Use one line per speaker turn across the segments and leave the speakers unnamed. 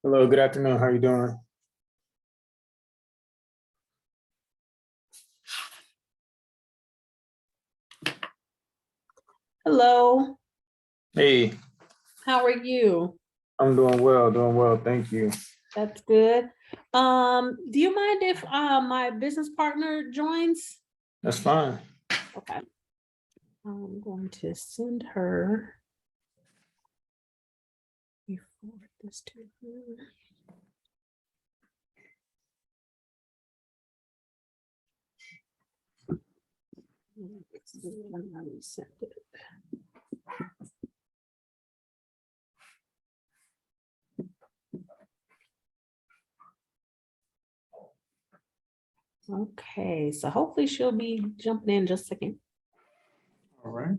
Hello, good afternoon. How you doing?
Hello,
Hey,
how are you?
I'm doing well, doing well. Thank you.
That's good. Do you mind if my business partner joins?
That's fine.
Okay. I'm going to send her. Let me forward this to her. Let's see, I'm gonna send it. Okay, so hopefully she'll be jumping in just a second.
All right.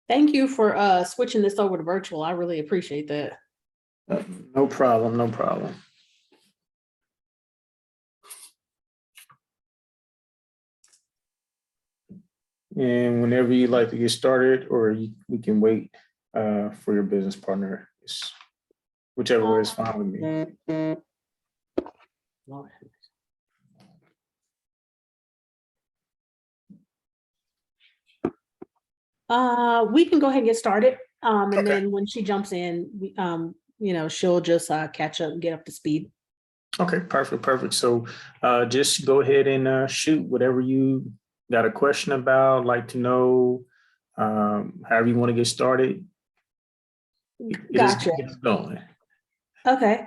Thank you for switching this over to virtual. I really appreciate that.
No problem, no problem. And whenever you'd like to get started, or we can wait for your business partner. Whichever way is fine with me.
Lord. We can go ahead and get started. And
Okay.
then when she jumps in, she'll just catch up and get up to speed.
Okay, perfect, perfect. So just go ahead and shoot whatever you got a question about, like to know, however you want to get started.
Gotcha.
Get us going.
Okay.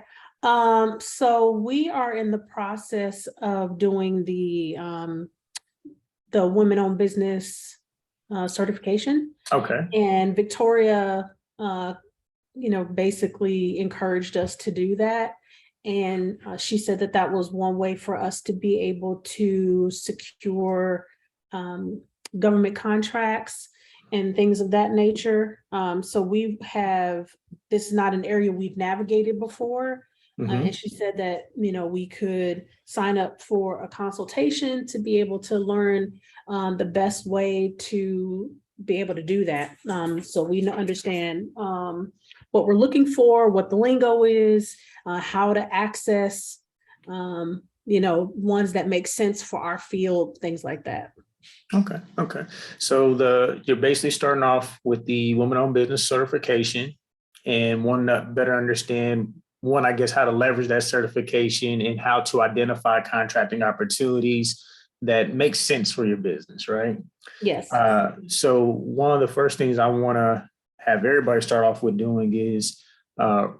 So we are in the process of doing the women-owned business certification.
Okay.
And Victoria, basically encouraged us to do that. And she said that that was one way for us to be able to secure government contracts and things of that nature. So this is not an area we've navigated before. And she said that, we could sign up for a consultation to be able to learn the best way to be able to do that. So we understand what we're looking for, what the lingo is, how to access, ones that make sense for our field, things like that.
Okay. Okay. So you're basically starting off with the woman-owned business certification and wanting to better understand one, I guess, how to leverage that certification and how to identify contracting opportunities that make sense for your business, right?
Yes.
So one of the first things I want to have everybody start off with doing is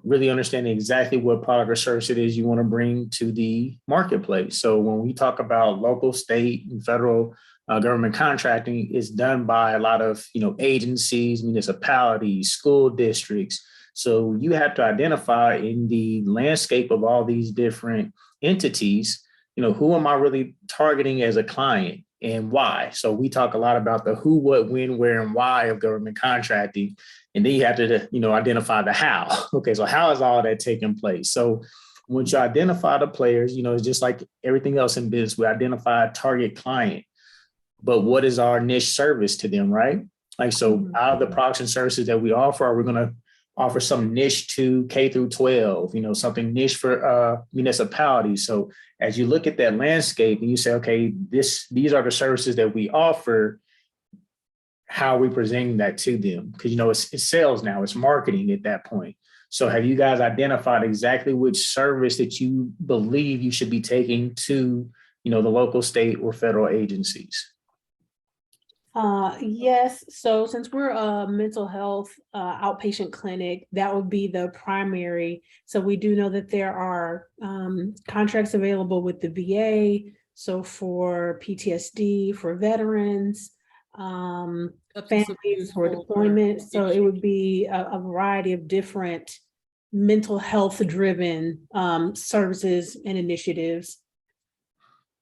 really understanding exactly what product or service it is you want to bring to the marketplace. So when we talk about local, state, and federal government contracting, is done by a lot of agencies, municipalities, school districts. So you have to identify in the landscape of all these different entities, who am I really targeting as a client and why? So we talk a lot about the who, what, when, where, and why of government contracting. And then you have to, identify the how. Okay, so how is all that taking place? So once you identify the players, it's just like everything else in business. We identify a target client, but what is our niche service to them, right? Like, so out of the products and services that we offer, are we going to offer some niche to K through 12, something niche for municipalities. So as you look at that landscape and you say, okay, these are the services that we offer, how are we presenting that to them? Because, it's sales now, it's marketing at that point. So have you guys identified exactly which service that you believe you should be taking to, the local, state, or federal agencies?
Yes. So since we're a mental health outpatient clinic, that would be the primary. So we do know that there are contracts available with the VA. So for PTSD, for veterans, families for deployment. So it would be a variety of different mental health driven services and initiatives.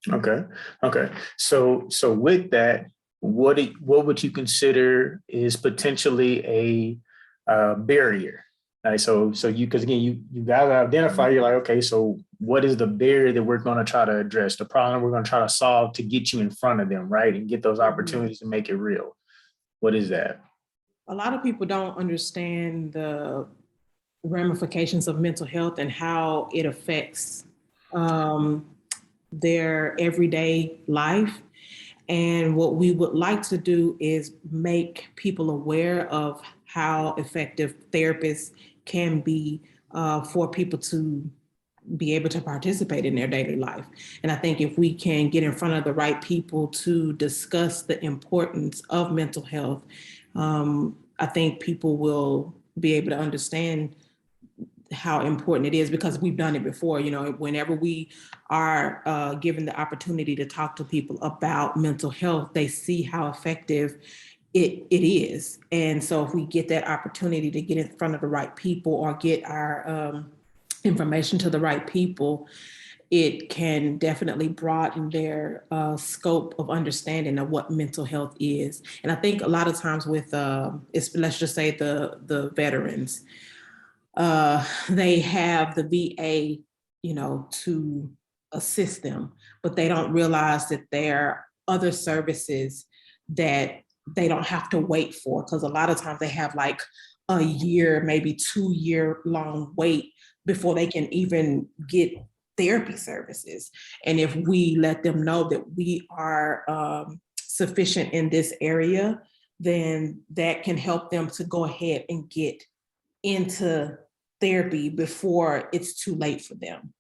Okay. Okay. So with that, what would you consider is potentially a barrier? Right. So you, because again, you got to identify. You're like, okay, so what is the barrier that we're going to try to address? The problem we're going to try to solve to get you in front of them, right, and get those opportunities to make it real. What is that?
A lot of people don't understand the ramifications of mental health and how it affects their everyday life. And what we would like to do is make people aware of how effective therapists can be for people to be able to participate in their daily life. And I think if we can get in front of the right people to discuss the importance of mental health, I think people will be able to understand how important it is, because we've done it before. You know, whenever we are given the opportunity to talk to people about mental health, they see how effective it is. And so if we get that opportunity to get in front of the right people or get our information to the right people, it can definitely broaden their scope of understanding of what mental health is. And I think a lot of times with, let's just say the veterans, they have the VA, you know, to assist them, but they don't realize that there are other services that they don't have to wait for, because a lot of times they have like a year, maybe 2 year long wait before they can even get therapy services. And if we let them know that we are sufficient in this area, then that can help them to go ahead and get into therapy before it's too late for them.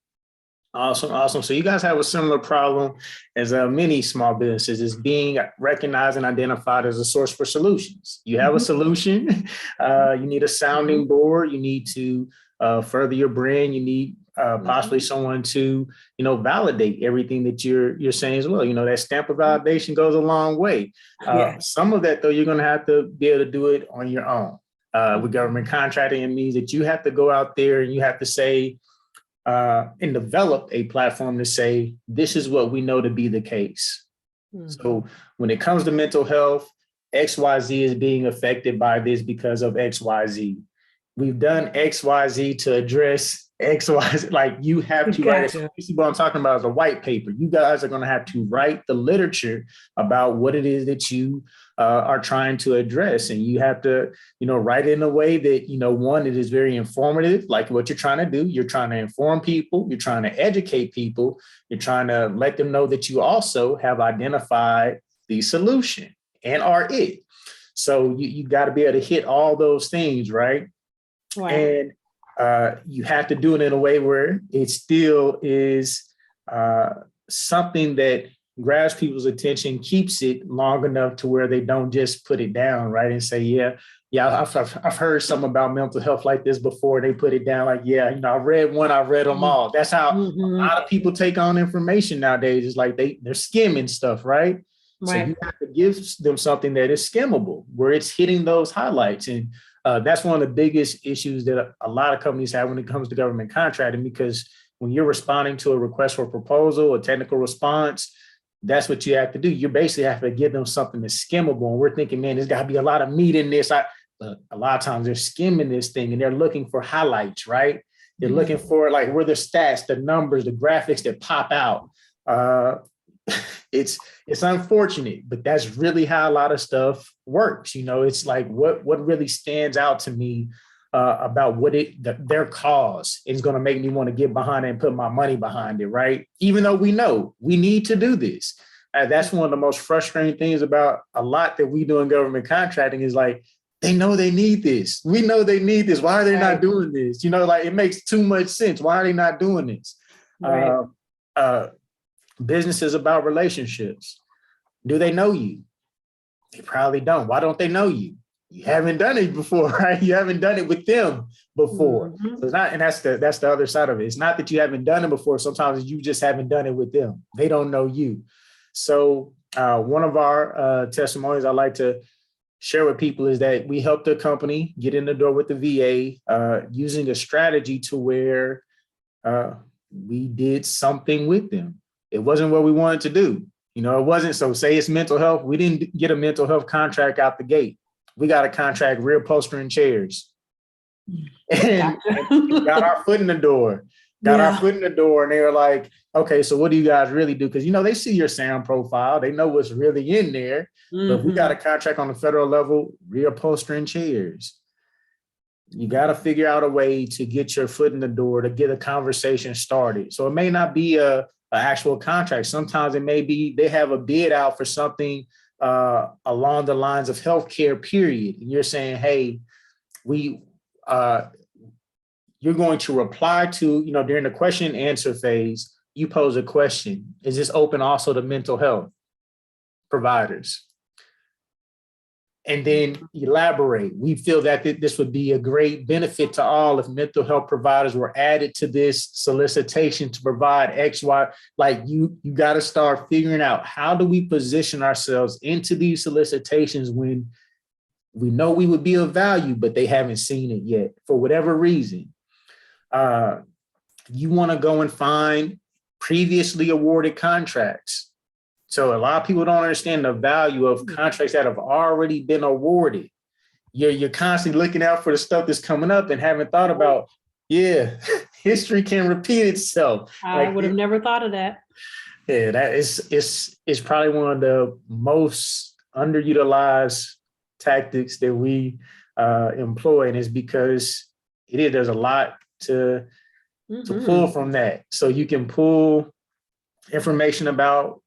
Awesome, awesome. So you guys have a similar problem as many small businesses, is being recognized and identified as a source for solutions. You have a solution, you need a sounding board, you need to further your brand, you need possibly someone to, you know, validate everything that you're saying as well. You know, that stamp of validation goes a long way. Some of that, though, you're going to have to be able to do it on your own. With government contracting, it means that you have to go out there and you have to say and develop a platform to say, this is what we know to be the case. So when it comes to mental health, XYZ is being affected by this because of XYZ. We've done XYZ to address XYZ. Like, you have to write, what I'm talking about is a white paper. You guys are going to have to write the literature about what it is that you are trying to address. And you have to, you know, write it in a way that, you know, one, it is very informative, like what you're trying to do. You're trying to inform people. You're trying to educate people. You're trying to let them know that you also have identified the solution and are it. So you got to be able to hit all those things, right? And you have to do it in a way where it still is something that grabs people's attention, keeps it long enough to where they don't just put it down, right? And say, yeah, I've heard something about mental health like this before. They put it down like, yeah, you know, I read one, I read them all. That's how a lot of people take on information nowadays. It's like they're skimming stuff, right? So you have to give them something that is skimmable, where it's hitting those highlights. And that's one of the biggest issues that a lot of companies have when it comes to government contracting, because when you're responding to a request for a proposal, a technical response, that's what you have to do. You basically have to give them something that's skimmable. And we're thinking, man, there's got to be a lot of meat in this. A lot of times they're skimming this thing and they're looking for highlights, right? They're looking for like where the stats, the numbers, the graphics that pop out. It's unfortunate, but that's really how a lot of stuff works. You know, it's like what really stands out to me about what their cause is going to make me want to get behind it and put my money behind it, right? Even though we know we need to do this. That's one of the most frustrating things about a lot that we do in government contracting is like, they know they need this. We know they need this. Why are they not doing this? You know, like, it makes too much sense. Why are they not doing this? Business is about relationships. Do they know you? They probably don't. Why don't they know you? You haven't done it before, right? You haven't done it with them before. So it's not, and that's the other side of it. It's not that you haven't done it before. Sometimes you just haven't done it with them. They don't know you. So one of our testimonies I like to share with people is that we helped a company get in the door with the VA using a strategy to where we did something with them. It wasn't what we wanted to do. You know, it wasn't. So say it's mental health. We didn't get a mental health contract out the gate. We got a contract reupholstering chairs. And got our foot in the door. Our foot in the door. And they were like, okay, so what do you guys really do? Because, you know, they see your sound profile. They know what's really in there. But we got a contract on the federal level, reupholstering chairs. You got to figure out a way to get your foot in the door, to get a conversation started. So it may not be a actual contract. Sometimes it may be they have a bid out for something along the lines of healthcare, period. And you're saying, hey, you're going to reply to, during the question and answer phase, you pose a question. Is this open also to mental health providers? And then elaborate. We feel that this would be a great benefit to all if mental health providers were added to this solicitation to provide X, Y. Like you got to start figuring out, how do we position ourselves into these solicitations when we know we would be of value, but they haven't seen it yet for whatever reason. You want to go and find previously awarded contracts. So a lot of people don't understand the value of contracts that have already been awarded. You're constantly looking out for the stuff that's coming up and haven't thought about, history can repeat itself.
I would have never thought of that.
Yeah, that is probably one of the most underutilized tactics that we employ, and it's because there's a lot to pull from that. So you can pull information about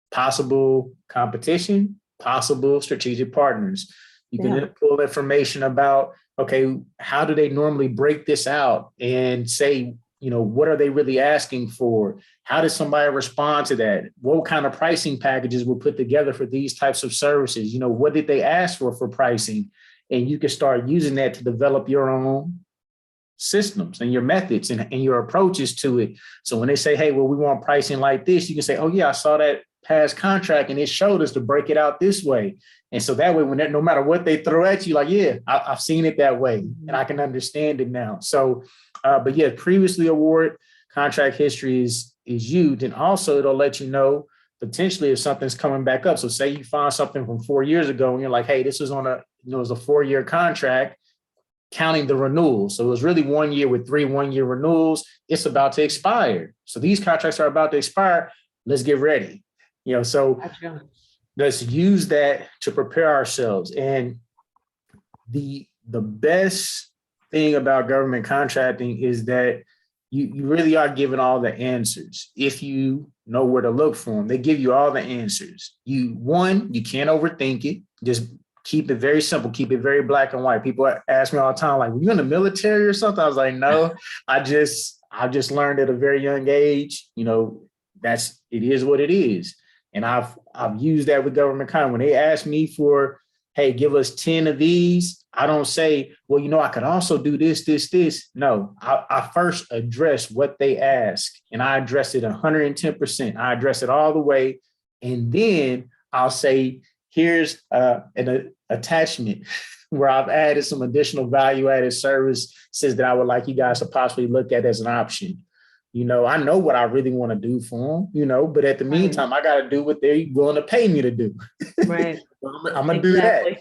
possible competition, possible strategic partners. You can then pull information about, okay, how do they normally break this out and say, what are they really asking for? How does somebody respond to that? What kind of pricing packages were put together for these types of services? What did they ask for pricing? And you can start using that to develop your own systems and your methods and your approaches to it. So when they say, hey, well, we want pricing like this, you can say, oh yeah, I saw that past contract and it showed us to break it out this way. And so that way, no matter what they throw at you, like, I've seen it that way and I can understand it now. So, but yeah, previously awarded contract history is used. And also it'll let you know potentially if something's coming back up. So say you find something from 4 years ago and you're like, hey, this was on it was a 4-year contract, counting the renewals. So it was really 1 year with 3 1-year renewals. It's about to expire. So these contracts are about to expire. Let's get ready. So let's use that to prepare ourselves. And the best thing about government contracting is that you really are given all the answers. If you know where to look for them, they give you all the answers. You can't overthink it. Just keep it very simple. Keep it very black and white. People ask me all the time, like, were you in the military or something? I was like, no, I just learned at a very young age, it is what it is. And I've used that with government contracting. When they ask me for, hey, give us 10 of these, I don't say, well, I could also do this. No, I first address what they ask, and I address it 110%. I address it all the way. And then I'll say, here's an attachment where I've added some additional value-added services that I would like you guys to possibly look at as an option. I know what I really want to do for them, but at the meantime, I got to do what they're willing to pay me to do.
Right.
I'm going to do that.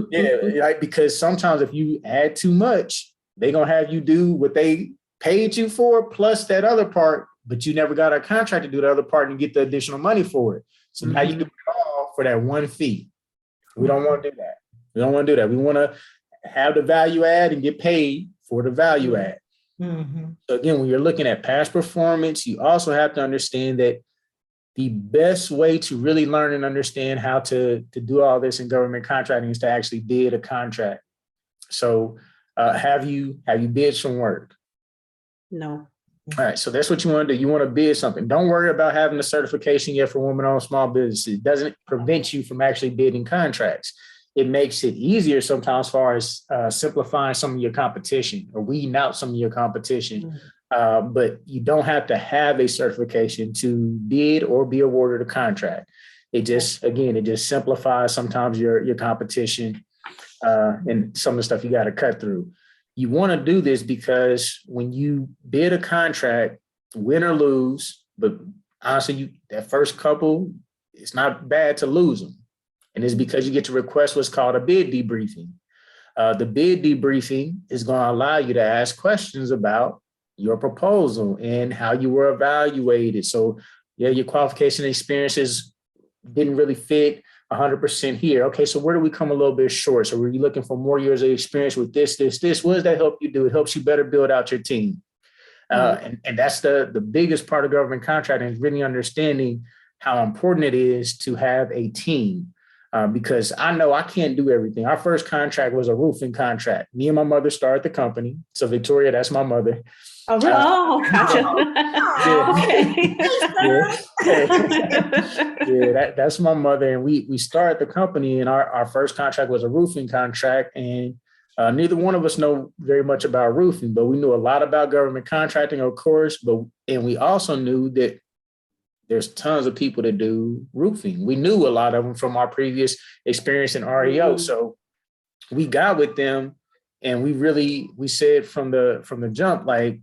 Yeah, because sometimes if you add too much, they're going to have you do what they paid you for plus that other part, but you never got a contract to do the other part and get the additional money for it. So now you do it all for that one fee. We don't want to do that. We don't want to do that. We want to have the value add and get paid for the value add. So again, when you're looking at past performance, you also have to understand that the best way to really learn and understand how to do all this in government contracting is to actually bid a contract. So have you bid some work?
No.
All right. So that's what you want to do. You want to bid something. Don't worry about having a certification yet for women-owned small businesses. It doesn't prevent you from actually bidding contracts. It makes it easier sometimes as far as simplifying some of your competition or weeding out some of your competition. But you don't have to have a certification to bid or be awarded a contract. It just simplifies sometimes your competition and some of the stuff you got to cut through. You want to do this because when you bid a contract, win or lose, but honestly, that first couple, it's not bad to lose them. And it's because you get to request what's called a bid debriefing. The bid debriefing is going to allow you to ask questions about your proposal and how you were evaluated. So, your qualification experiences didn't really fit 100% here. Okay, so where do we come a little bit short? So were you looking for more years of experience with this? What does that help you do? It helps you better build out your team. And that's the biggest part of government contracting, is really understanding how important it is to have a team. Because I know I can't do everything. Our first contract was a roofing contract. Me and my mother started the company. So Victoria, that's my mother.
Oh, really? Gotcha.
That's my mother. And we started the company, and our first contract was a roofing contract. And neither one of us know very much about roofing, but we knew a lot about government contracting, of course. And we also knew that there's tons of people that do roofing. We knew a lot of them from our previous experience in REO. So we got with them, and we said from the jump, like,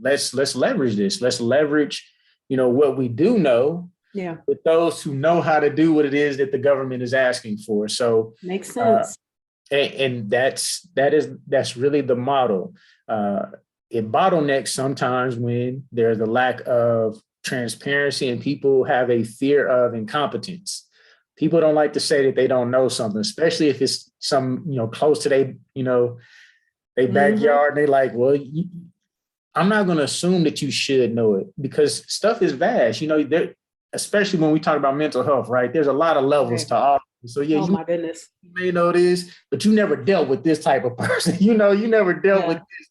let's leverage this. Let's leverage, what we do know, with those who know how to do what it is that the government is asking for. So
makes sense.
And that's really the model. It bottlenecks sometimes when there's a lack of transparency and people have a fear of incompetence. People don't like to say that they don't know something, especially if it's some, close to their backyard. And they like, well, I'm not going to assume that you should know it, because stuff is vast, especially when we talk about mental health, right? There's a lot of levels to all. So yeah,
my goodness,
you may know this, but you never dealt with this type of person. You never dealt with this.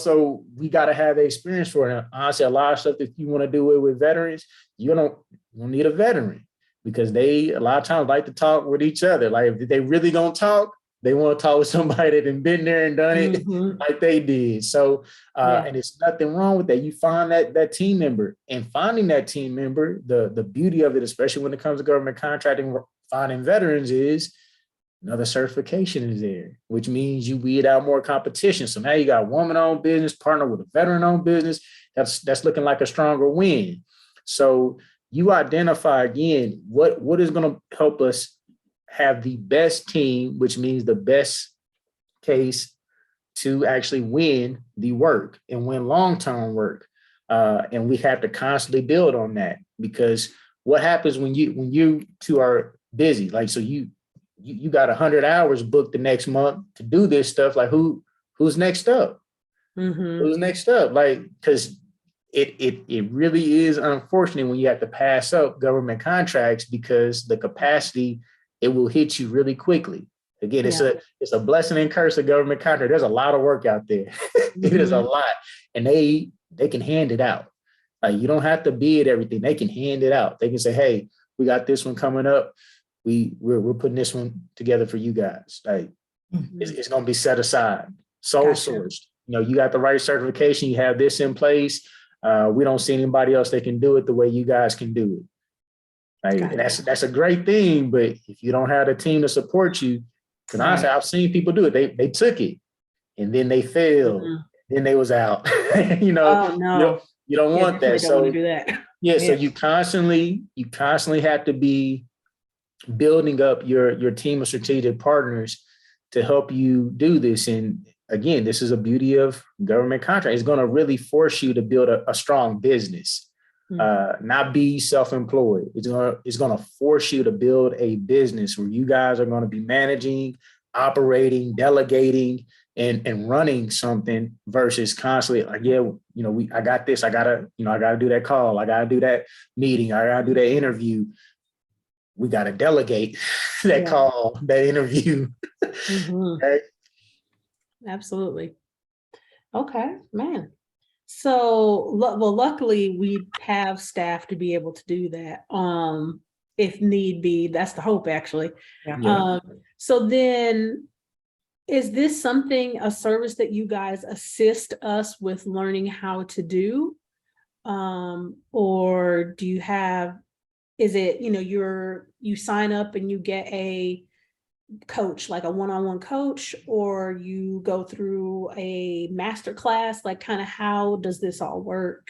So we got to have the experience for it. And honestly, a lot of stuff, if you want to do it with veterans, you don't need a veteran, because they a lot of times like to talk with each other. Like, if they really gonna talk, they want to talk with somebody that have been there and done it like they did. So, and it's nothing wrong with that. You find that team member, and finding that team member, the beauty of it, especially when it comes to government contracting, finding veterans, is another certification is there, which means you weed out more competition. So now you got a woman-owned business partner with a veteran-owned business. That's looking like a stronger win. So you identify again what is going to help us have the best team, which means the best case to actually win the work and win long-term work. And we have to constantly build on that, because what happens when you two are busy, like, so you got 100 hours booked the next month to do this stuff, like who's next up? Who's next up? Like, because it really is unfortunate when you have to pass up government contracts, because the capacity, it will hit you really quickly. Again, it's a blessing and curse of government contract. There's a lot of work out there. It is a lot, and they can hand it out. Like, you don't have to bid everything. They can hand it out. They can say, hey, we got this one coming up. We're putting this one together for you guys. Like, it's going to be set aside, sole sourced. You got the right certification. You have this in place. We don't see anybody else that can do it the way you guys can do it. Like, that's a great thing. But if you don't have a team to support you, because honestly, I've seen people do it. They took it, and then they failed. Then they was out. Oh, no. You don't want that. So
want to do that.
So you constantly have to be building up your team of strategic partners to help you do this. And again, this is a beauty of government contract. It's going to really force you to build a strong business, not be self-employed. It's going to force you to build a business where you guys are going to be managing, operating, delegating, and running something, versus constantly like, I got this. I gotta do that call. I gotta do that meeting. I gotta do that interview. We got to delegate that call, that interview. Okay.
Absolutely. Okay, man. So, luckily we have staff to be able to do that. If need be, that's the hope, actually. So then, is this a service that you guys assist us with learning how to do? Or do you have, is it, you sign up and you get a coach, like a one-on-one coach, or you go through a master class? Like, kind of, how does this all work?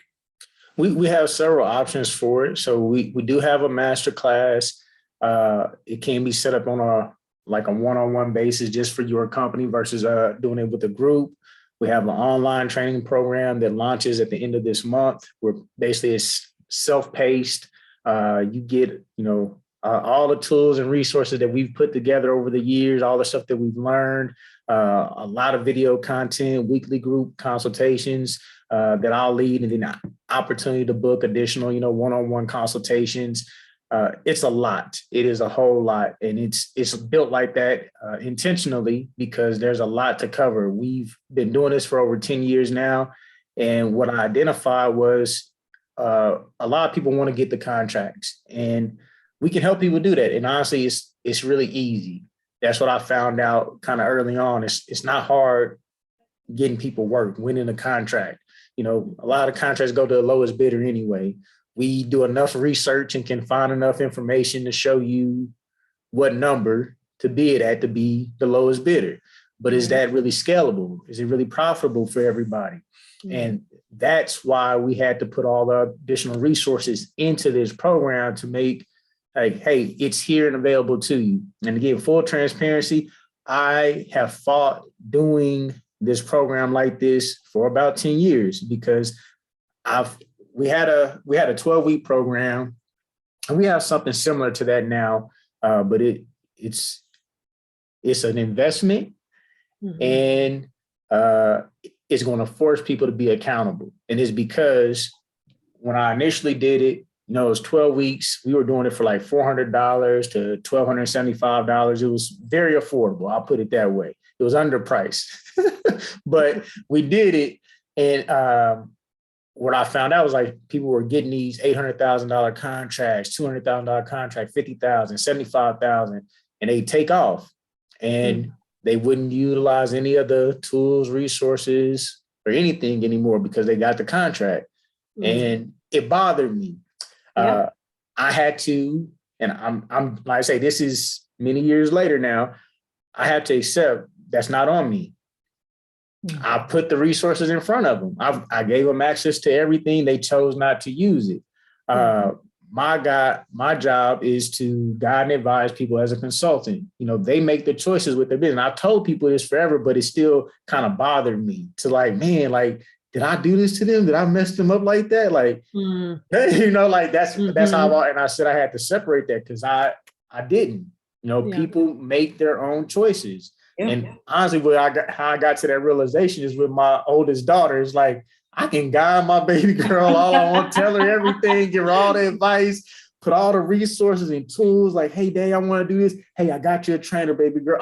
We have several options for it. So we do have a master class. It can be set up on a one-on-one basis just for your company versus doing it with a group. We have an online training program that launches at the end of this month, where basically it's self-paced. You get, all the tools and resources that we've put together over the years, all the stuff that we've learned, a lot of video content, weekly group consultations that I'll lead, and then opportunity to book additional, one-on-one consultations. It's a lot. It is a whole lot. And it's built like that intentionally because there's a lot to cover. We've been doing this for over 10 years now. And what I identified was a lot of people want to get the contracts, and we can help people do that. And honestly, it's really easy. That's what I found out kind of early on. It's not hard getting people work, winning a contract. A lot of contracts go to the lowest bidder anyway. We do enough research and can find enough information to show you what number to bid at to be the lowest bidder. But is that really scalable? Is it really profitable for everybody? And that's why we had to put all the additional resources into this program to make, like, hey, it's here and available to you. And again, full transparency, I have fought doing this program like this for about 10 years because we had a 12-week program, and we have something similar to that now, but it's an investment, and it's going to force people to be accountable. And it's because when I initially did it, it was 12 weeks. We were doing it for like $400 to $1,275. It was very affordable. I'll put it that way. It was underpriced, but we did it. And what I found out was like people were getting these $800,000 contracts, $200,000 contract, $50,000, $75,000, and they take off, and they wouldn't utilize any of the tools, resources, or anything anymore because they got the contract, and it bothered me. I had to, and I'm like I say, this is many years later now. I have to accept that's not on me. I put the resources in front of them. I gave them access to everything. They chose not to use it. My job is to guide and advise people as a consultant. They make the choices with their business. I've told people this forever, but it still kind of bothered me to like, man, like, did I do this to them? Did I mess them up like that? Like, like that's how and I said I had to separate that because I didn't. People make their own choices. Yeah. And honestly, how I got to that realization is with my oldest daughter. It's like, I can guide my baby girl all I want, tell her everything, give her all the advice, put all the resources and tools like, hey, Dad, I want to do this. Hey, I got you a trainer, baby girl.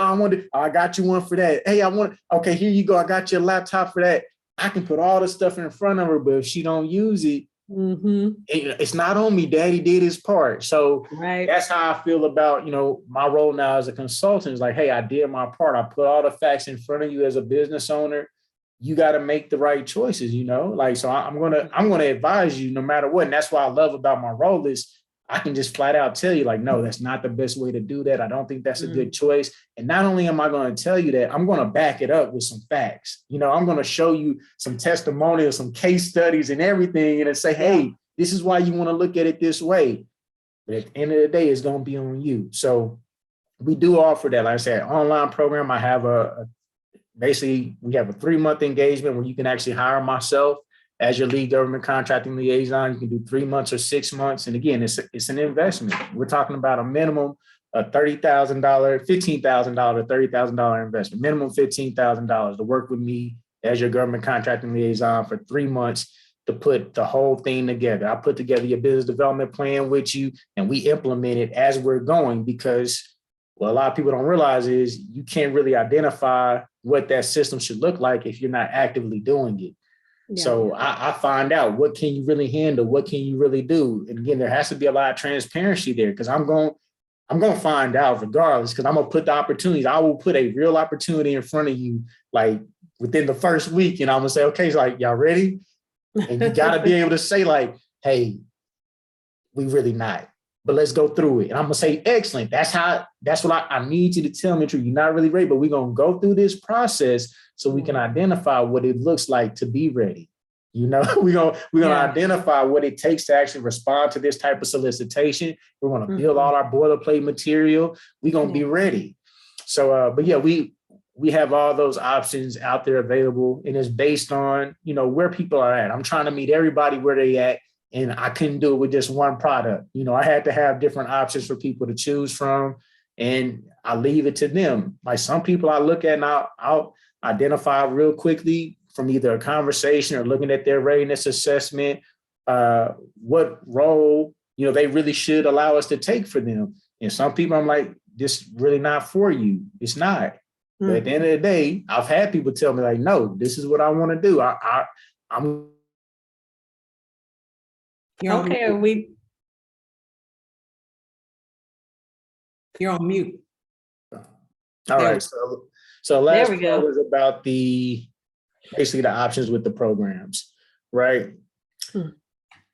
I got you one for that. Hey, okay, here you go. I got you a laptop for that. I can put all the stuff in front of her, but if she don't use it, it's not on me. Daddy did his part. So that's how I feel about, my role now as a consultant. Is like, hey, I did my part. I put all the facts in front of you as a business owner. You got to make the right choices, so I'm going to advise you no matter what. And that's what I love about my role is I can just flat out tell you like, no, that's not the best way to do that. I don't think that's a good choice. And not only am I going to tell you that, I'm going to back it up with some facts. I'm going to show you some testimonials, some case studies and everything. And say, hey, this is why you want to look at it this way. But at the end of the day, it's going to be on you. So we do offer that. Like I said, online program. I have basically we have a 3-month engagement where you can actually hire myself as your lead government contracting liaison. You can do 3 months or 6 months. And again, it's an investment. We're talking about a minimum of $30,000, $15,000 to $30,000 investment, minimum $15,000 to work with me as your government contracting liaison for 3 months to put the whole thing together. I put together your business development plan with you, and we implement it as we're going because what a lot of people don't realize is you can't really identify what that system should look like if you're not actively doing it. Yeah. So I find out what can you really handle, what can you really do, and again, there has to be a lot of transparency there because I'm going to find out regardless because I'm going to put the opportunities. I will put a real opportunity in front of you like within the first week, and I'm going to say, okay, it's like y'all ready, and you got to be able to say like, hey, we really not, but let's go through it. And I'm going to say, excellent. That's what I need you to tell me. You're not really ready, but we're going to go through this process so we can identify what it looks like to be ready. We're going to identify what it takes to actually respond to this type of solicitation. We're going to build all our boilerplate material. We're going to be ready. So, but yeah, we have all those options out there available, and it's based on, where people are at. I'm trying to meet everybody where they at and I couldn't do it with just one product. You know, I had to have different options for people to choose from, and I leave it to them. Like some people I look at and I'll identify real quickly from either a conversation or looking at their readiness assessment, what role, you know, they really should allow us to take for them. And some people I'm like, this really not for you. It's not. But at the end of the day, I've had people tell me like, no, this is what I want to do. I'm
Okay,
You're on mute.
all
There
right. So last
we
part
go.
was about basically the options with the programs, right?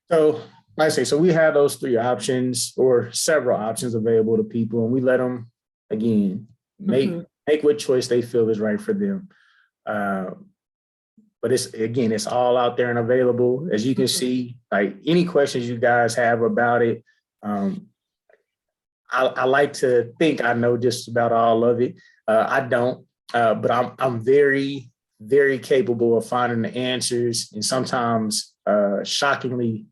So like I say, so we have those 3 options or several options available to people, and we let them again make what choice they feel is right for them. But it's all out there and available. As you can see, like any questions you guys have about it, I like to think I know just about all of it. I don't, but I'm very, very capable of finding the answers, and sometimes shockingly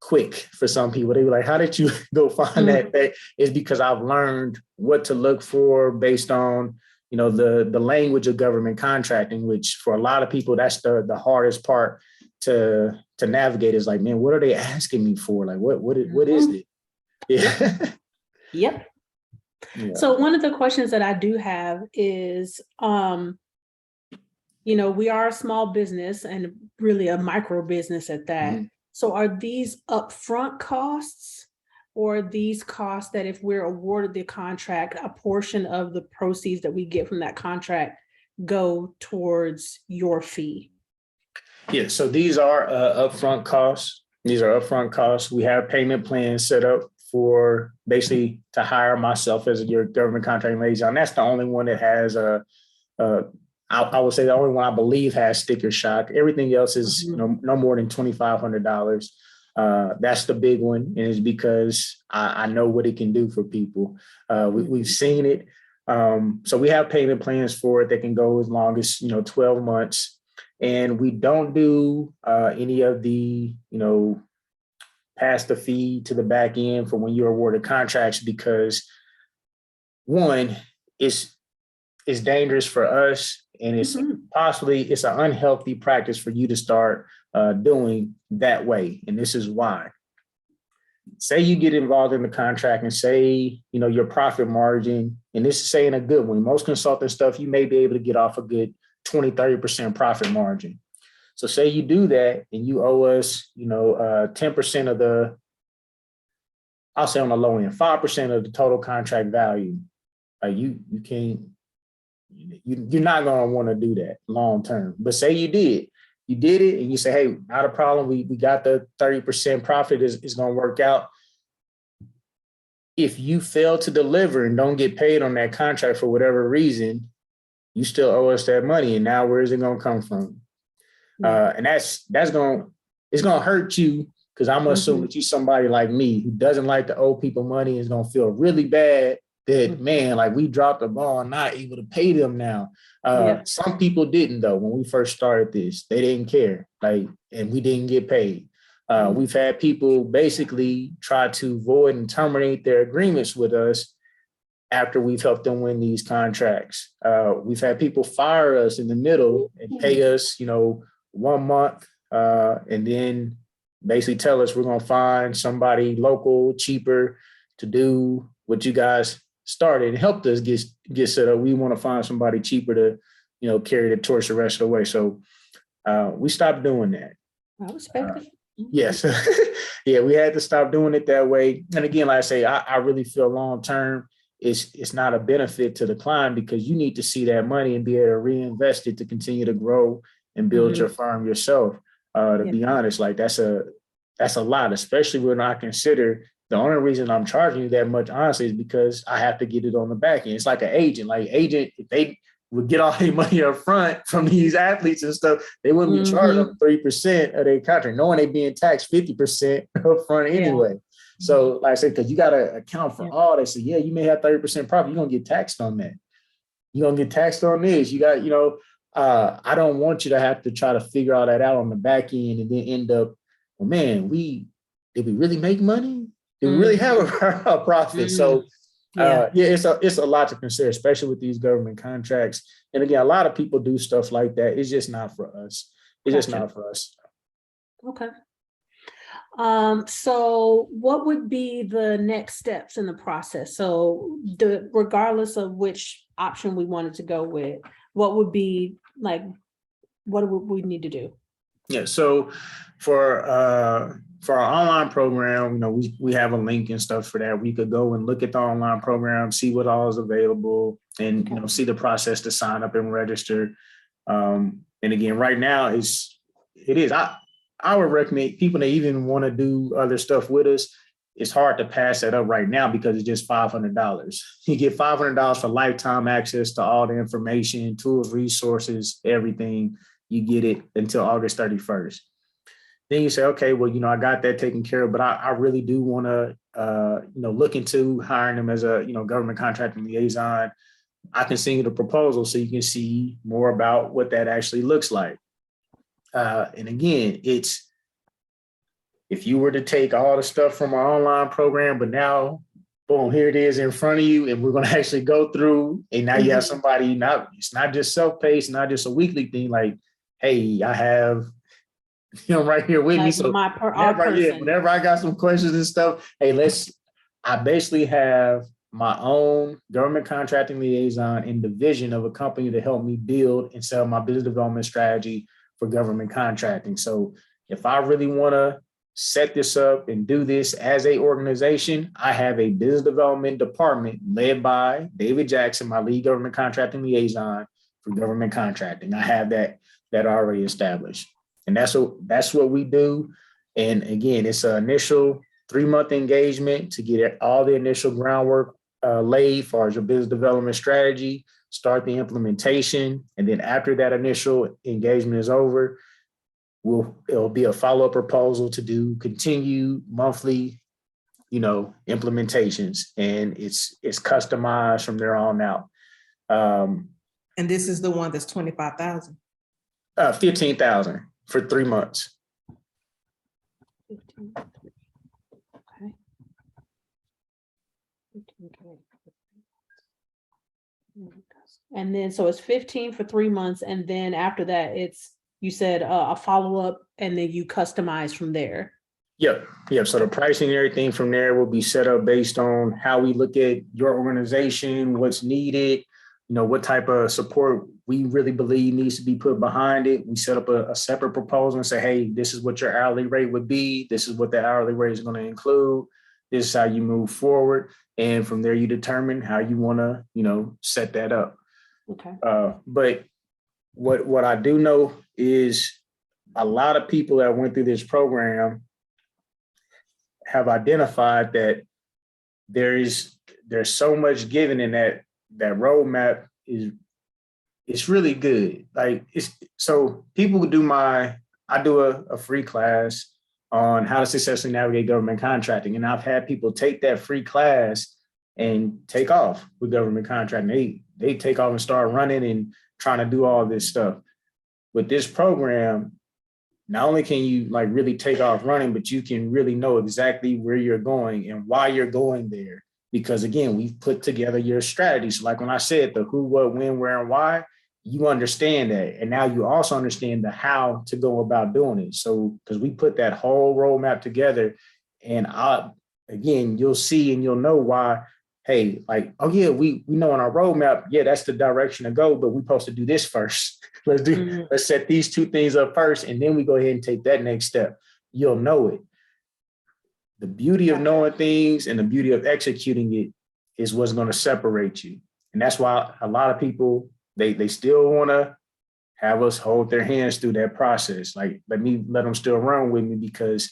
quick for some people. They were like, how did you go find that? It's because I've learned what to look for based on, you know, the language of government contracting, which for a lot of people, that's the hardest part to navigate. Is like, man, what are they asking me for? Like, what is it? Yeah.
Yep.
Yeah.
So one of the questions that I do have is, you know, we are a small business and really a micro business at that. So are these upfront costs, or are these costs that if we're awarded the contract, a portion of the proceeds that we get from that contract go towards your fee?
Yeah, so these are upfront costs. These are upfront costs. We have payment plans set up for basically to hire myself as your government contracting liaison. That's the only one that has I would say the only one I believe has sticker shock. Everything else is no more than $2,500. That's the big one, and it's because I know what it can do for people. We've seen it. So we have payment plans for it that can go as long as 12 months, and we don't do any of the pass the fee to the back end for when you're awarded contracts, because one, it's dangerous for us, and it's it's an unhealthy practice for you to start doing that way. And this is why. Say you get involved in the contract and say, your profit margin, and this is saying a good one. Most consulting stuff, you may be able to get off a good 20, 30% profit margin. So say you do that and you owe us, 10% of I'll say on the low end, 5% of the total contract value. You can't, you're not going to want to do that long term. But say you did it and you say, hey, not a problem. We got the 30% profit is going to work out. If you fail to deliver and don't get paid on that contract for whatever reason, you still owe us that money. And now where is it going to come from? And it's going to hurt you, because I'm going to assume that you're somebody like me who doesn't like to owe people money and is going to feel really bad that, man, like we dropped the ball and not able to pay them now. Some people didn't, though. When we first started this, they didn't care, and we didn't get paid. We've had people basically try to void and terminate their agreements with us after we've helped them win these contracts. We've had people fire us in the middle and pay us, 1 month, and then basically tell us we're going to find somebody local, cheaper to do what you guys started and helped us get set up. We want to find somebody cheaper to, carry the torch the rest of the way. So we stopped doing that.
I respect it.
Yes. Yeah, we had to stop doing it that way. And again, like I say, I really feel long term, it's not a benefit to the client, because you need to see that money and be able to reinvest it to continue to grow and build your firm yourself. To be honest, that's a lot, especially when I consider the only reason I'm charging you that much, honestly, is because I have to get it on the back end. It's like an agent. If they would get all their money up front from these athletes and stuff, they wouldn't be charging them 3% of their contract, knowing they being taxed 50% up front anyway. So like I said, because you got to account for all that. So you may have 30% profit. You're going to get taxed on that. You're going to get taxed on this. You got, I don't want you to have to try to figure all that out on the back end and then end up well, man, did we really make money? Did we really have a profit? So yeah, it's a lot to consider, especially with these government contracts. And again, a lot of people do stuff like that. It's just not for us. It's just not for us.
Okay. So what would be the next steps in the process? So regardless of which option we wanted to go with, what would be like, what would we need to do?
Yeah. So for our online program, you know, we have a link and stuff for that. We could go and look at the online program, see what all is available, and you know, see the process to sign up and register. And again, right now I would recommend people that even want to do other stuff with us. It's hard to pass that up right now because it's just $500. You get $500 for lifetime access to all the information, tools, resources, everything. You get it until August 31st. Then you say, okay, well, you know, I got that taken care of, but I really do want to, you know, look into hiring them as a, you know, government contracting liaison. I can send you the proposal so you can see more about what that actually looks like. And again, it's, if you were to take all the stuff from our online program, but now, boom, here it is in front of you, and we're going to actually go through, and now you have somebody, it's not just self-paced, not just a weekly thing, like, hey, I have, you know, right here with
like
me. So whenever I got some questions and stuff, hey, I basically have my own government contracting liaison and division of a company to help me build and sell my business development strategy for government contracting. So if I really want to set this up and do this as a organization, I have a business development department led by David Jackson, my lead government contracting liaison for government contracting. I have that already established. And that's what we do. And again, it's an initial 3-month engagement to get all the initial groundwork laid for your business development strategy, start the implementation. And then after that initial engagement is over, it'll be a follow-up proposal to do continued monthly, you know, implementations. And it's customized from there on out.
And this is the one that's 25,000.
15,000 for 3 months.
Okay. And then, so it's 15 for 3 months. And then after that, you said a follow-up, and then you customize from there.
Yep. So the pricing and everything from there will be set up based on how we look at your organization, what's needed, you know, what type of support we really believe needs to be put behind it. We set up a separate proposal and say, hey, this is what your hourly rate would be. This is what the hourly rate is going to include. This is how you move forward. And from there, you determine how you want to, you know, set that up.
Okay.
But what I do know is a lot of people that went through this program have identified that there's so much given in that roadmap it's really good. Like so people would I do a free class on how to successfully navigate government contracting. And I've had people take that free class and take off with government contracting. They take off and start running and trying to do all this stuff. With this program, not only can you like really take off running, but you can really know exactly where you're going and why you're going there. Because again, we've put together your strategies. Like when I said the who, what, when, where, and why, you understand that. And now you also understand the how to go about doing it. So, because we put that whole roadmap together, and again, you'll see and you'll know why, hey, like, oh yeah, we know in our roadmap, yeah, that's the direction to go, but we're supposed to do this first. Let's set these 2 things up first, and then we go ahead and take that next step. You'll know it. The beauty of knowing things and the beauty of executing it is what's going to separate you. And that's why a lot of people, they still want to have us hold their hands through that process. Like, let them still run with me, because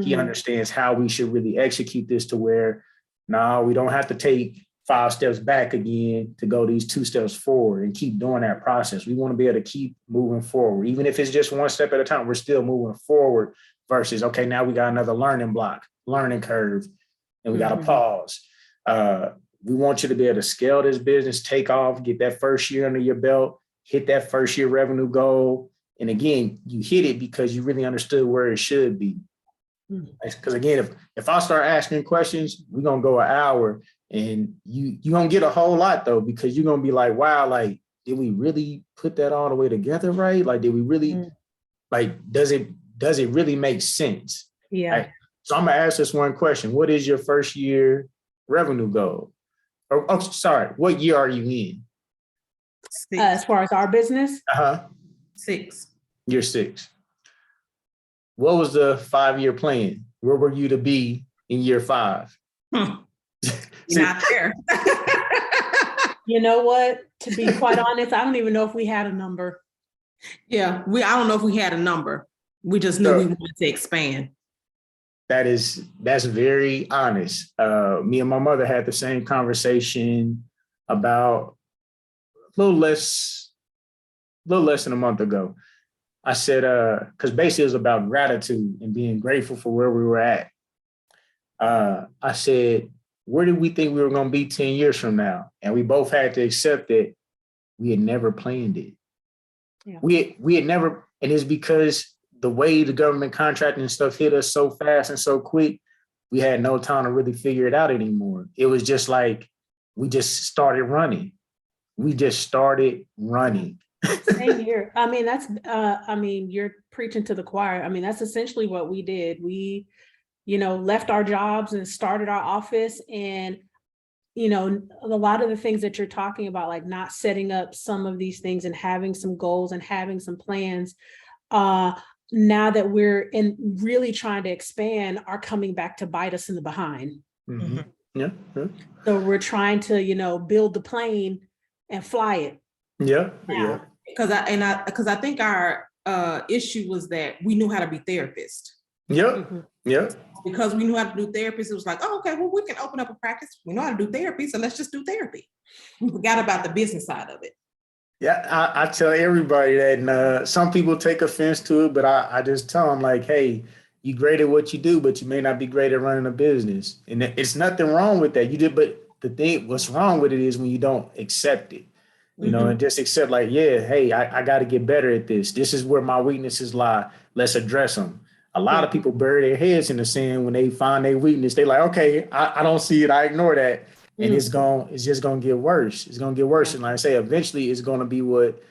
he understands how we should really execute this to where, now we don't have to take 5 steps back again to go these 2 steps forward and keep doing that process. We want to be able to keep moving forward. Even if it's just 1 step at a time, we're still moving forward versus, okay, now we got another learning curve, and we got to pause. We want you to be able to scale this business, take off, get that first year under your belt, hit that first year revenue goal. And again, you hit it because you really understood where it should be. Because again, if I start asking questions, we're gonna go an hour, and you gonna get a whole lot though, because you're gonna be like, wow, like, did we really put that all the way together, right? Like, did we really, like, does it really make sense?
Yeah.
Right? So I'm gonna ask this one question: what is your first year revenue goal? Oh, sorry, what year are you in?
As far as our business,
Uh-huh.
6.
Year 6. What was the 5-year plan? Where were you to be in year 5?
You're
See,
not there.
you know what? To be quite honest, I don't even know if we had a number.
Yeah, I don't know if we had a number. We just knew we wanted to expand.
that's very honest. Me and my mother had the same conversation about a little less than a month ago. I said, because basically it was about gratitude and being grateful for where we were at. I said, where did we think we were going to be 10 years from now? And we both had to accept that we had never planned it.
Yeah.
We had never, and it's because the way the government contracting and stuff hit us so fast and so quick, we had no time to really figure it out anymore. It was just like, we just started running.
Same here. I mean, you're preaching to the choir. I mean, that's essentially what we did. We, left our jobs and started our office, and, a lot of the things that you're talking about, like not setting up some of these things and having some goals and having some plans, now that we're really trying to expand, are coming back to bite us in the behind.
Mm-hmm. Yeah.
So we're trying to, build the plane and fly it.
Yeah.
Yeah.
Because I think our issue was that we knew how to be therapists.
Yep. Yep.
Because we knew how to do therapy, it was like, oh, okay, well, we can open up a practice. We know how to do therapy, so let's just do therapy. We forgot about the business side of it.
Yeah, I tell everybody that, and some people take offense to it, but I just tell them, like, hey, you great at what you do, but you may not be great at running a business. And it's nothing wrong with that. But what's wrong with it is when you don't accept it, and just accept, like, yeah, hey, I got to get better at this. This is where my weaknesses lie. Let's address them. A lot of people bury their heads in the sand when they find their weakness. They like, okay, I don't see it. I ignore that. And it's just going to get worse. It's going to get worse. And like I say, eventually it's going to be what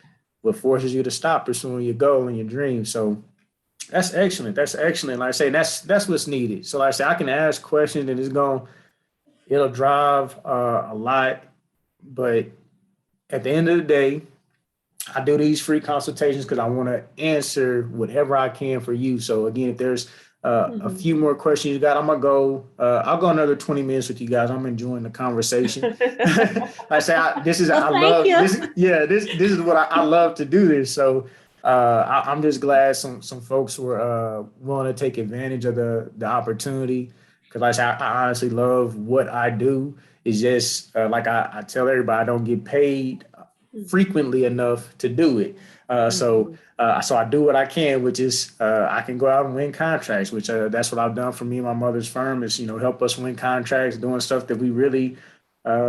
forces you to stop pursuing your goal and your dream. So that's excellent. That's excellent. Like I say, that's what's needed. So like I say, I can ask questions and it'll drive a lot. But at the end of the day, I do these free consultations because I want to answer whatever I can for you. So again, if there's a few more questions you got, I'll go another 20 minutes with you guys. I'm enjoying the conversation. I say, this is what I love to do this. So I'm just glad some folks were willing to take advantage of the opportunity. Because like I say, I honestly love what I do. It's just like I tell everybody, I don't get paid frequently enough to do it. So I do what I can, which is I can go out and win contracts, which that's what I've done for me and my mother's firm is, help us win contracts, doing stuff that we really,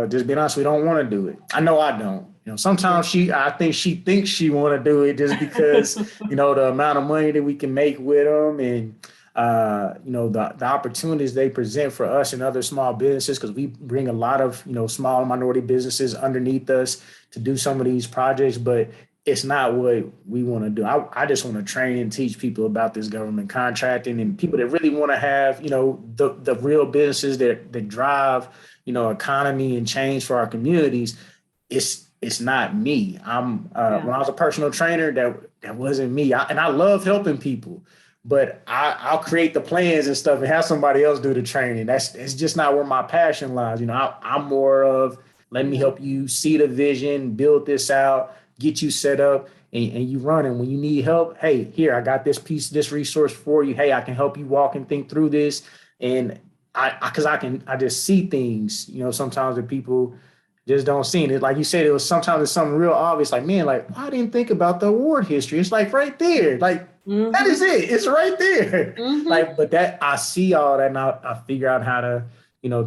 just being honest, we don't want to do it. I know I don't. Sometimes I think she thinks she want to do it just because, the amount of money that we can make with them and, the opportunities they present for us and other small businesses, because we bring a lot of, small minority businesses underneath us to do some of these projects, but it's not what we want to do. I just want to train and teach people about this government contracting, and people that really want to have, the real businesses that drive, economy and change for our communities. It's not me. When I was a personal trainer, that wasn't me. And I love helping people, but I'll create the plans and stuff and have somebody else do the training. It's just not where my passion lies. I'm more of, let me help you see the vision, build this out, get you set up, and you run. And when you need help, hey, here, I got this resource for you. Hey, I can help you walk and think through this. And I just see things, sometimes that people just don't see it. Like you said, sometimes it's something real obvious. Like, man, like, I didn't think about the award history. It's like right there. Like, that is it. It's right there. Like, but that I see all that, and I figure out how to,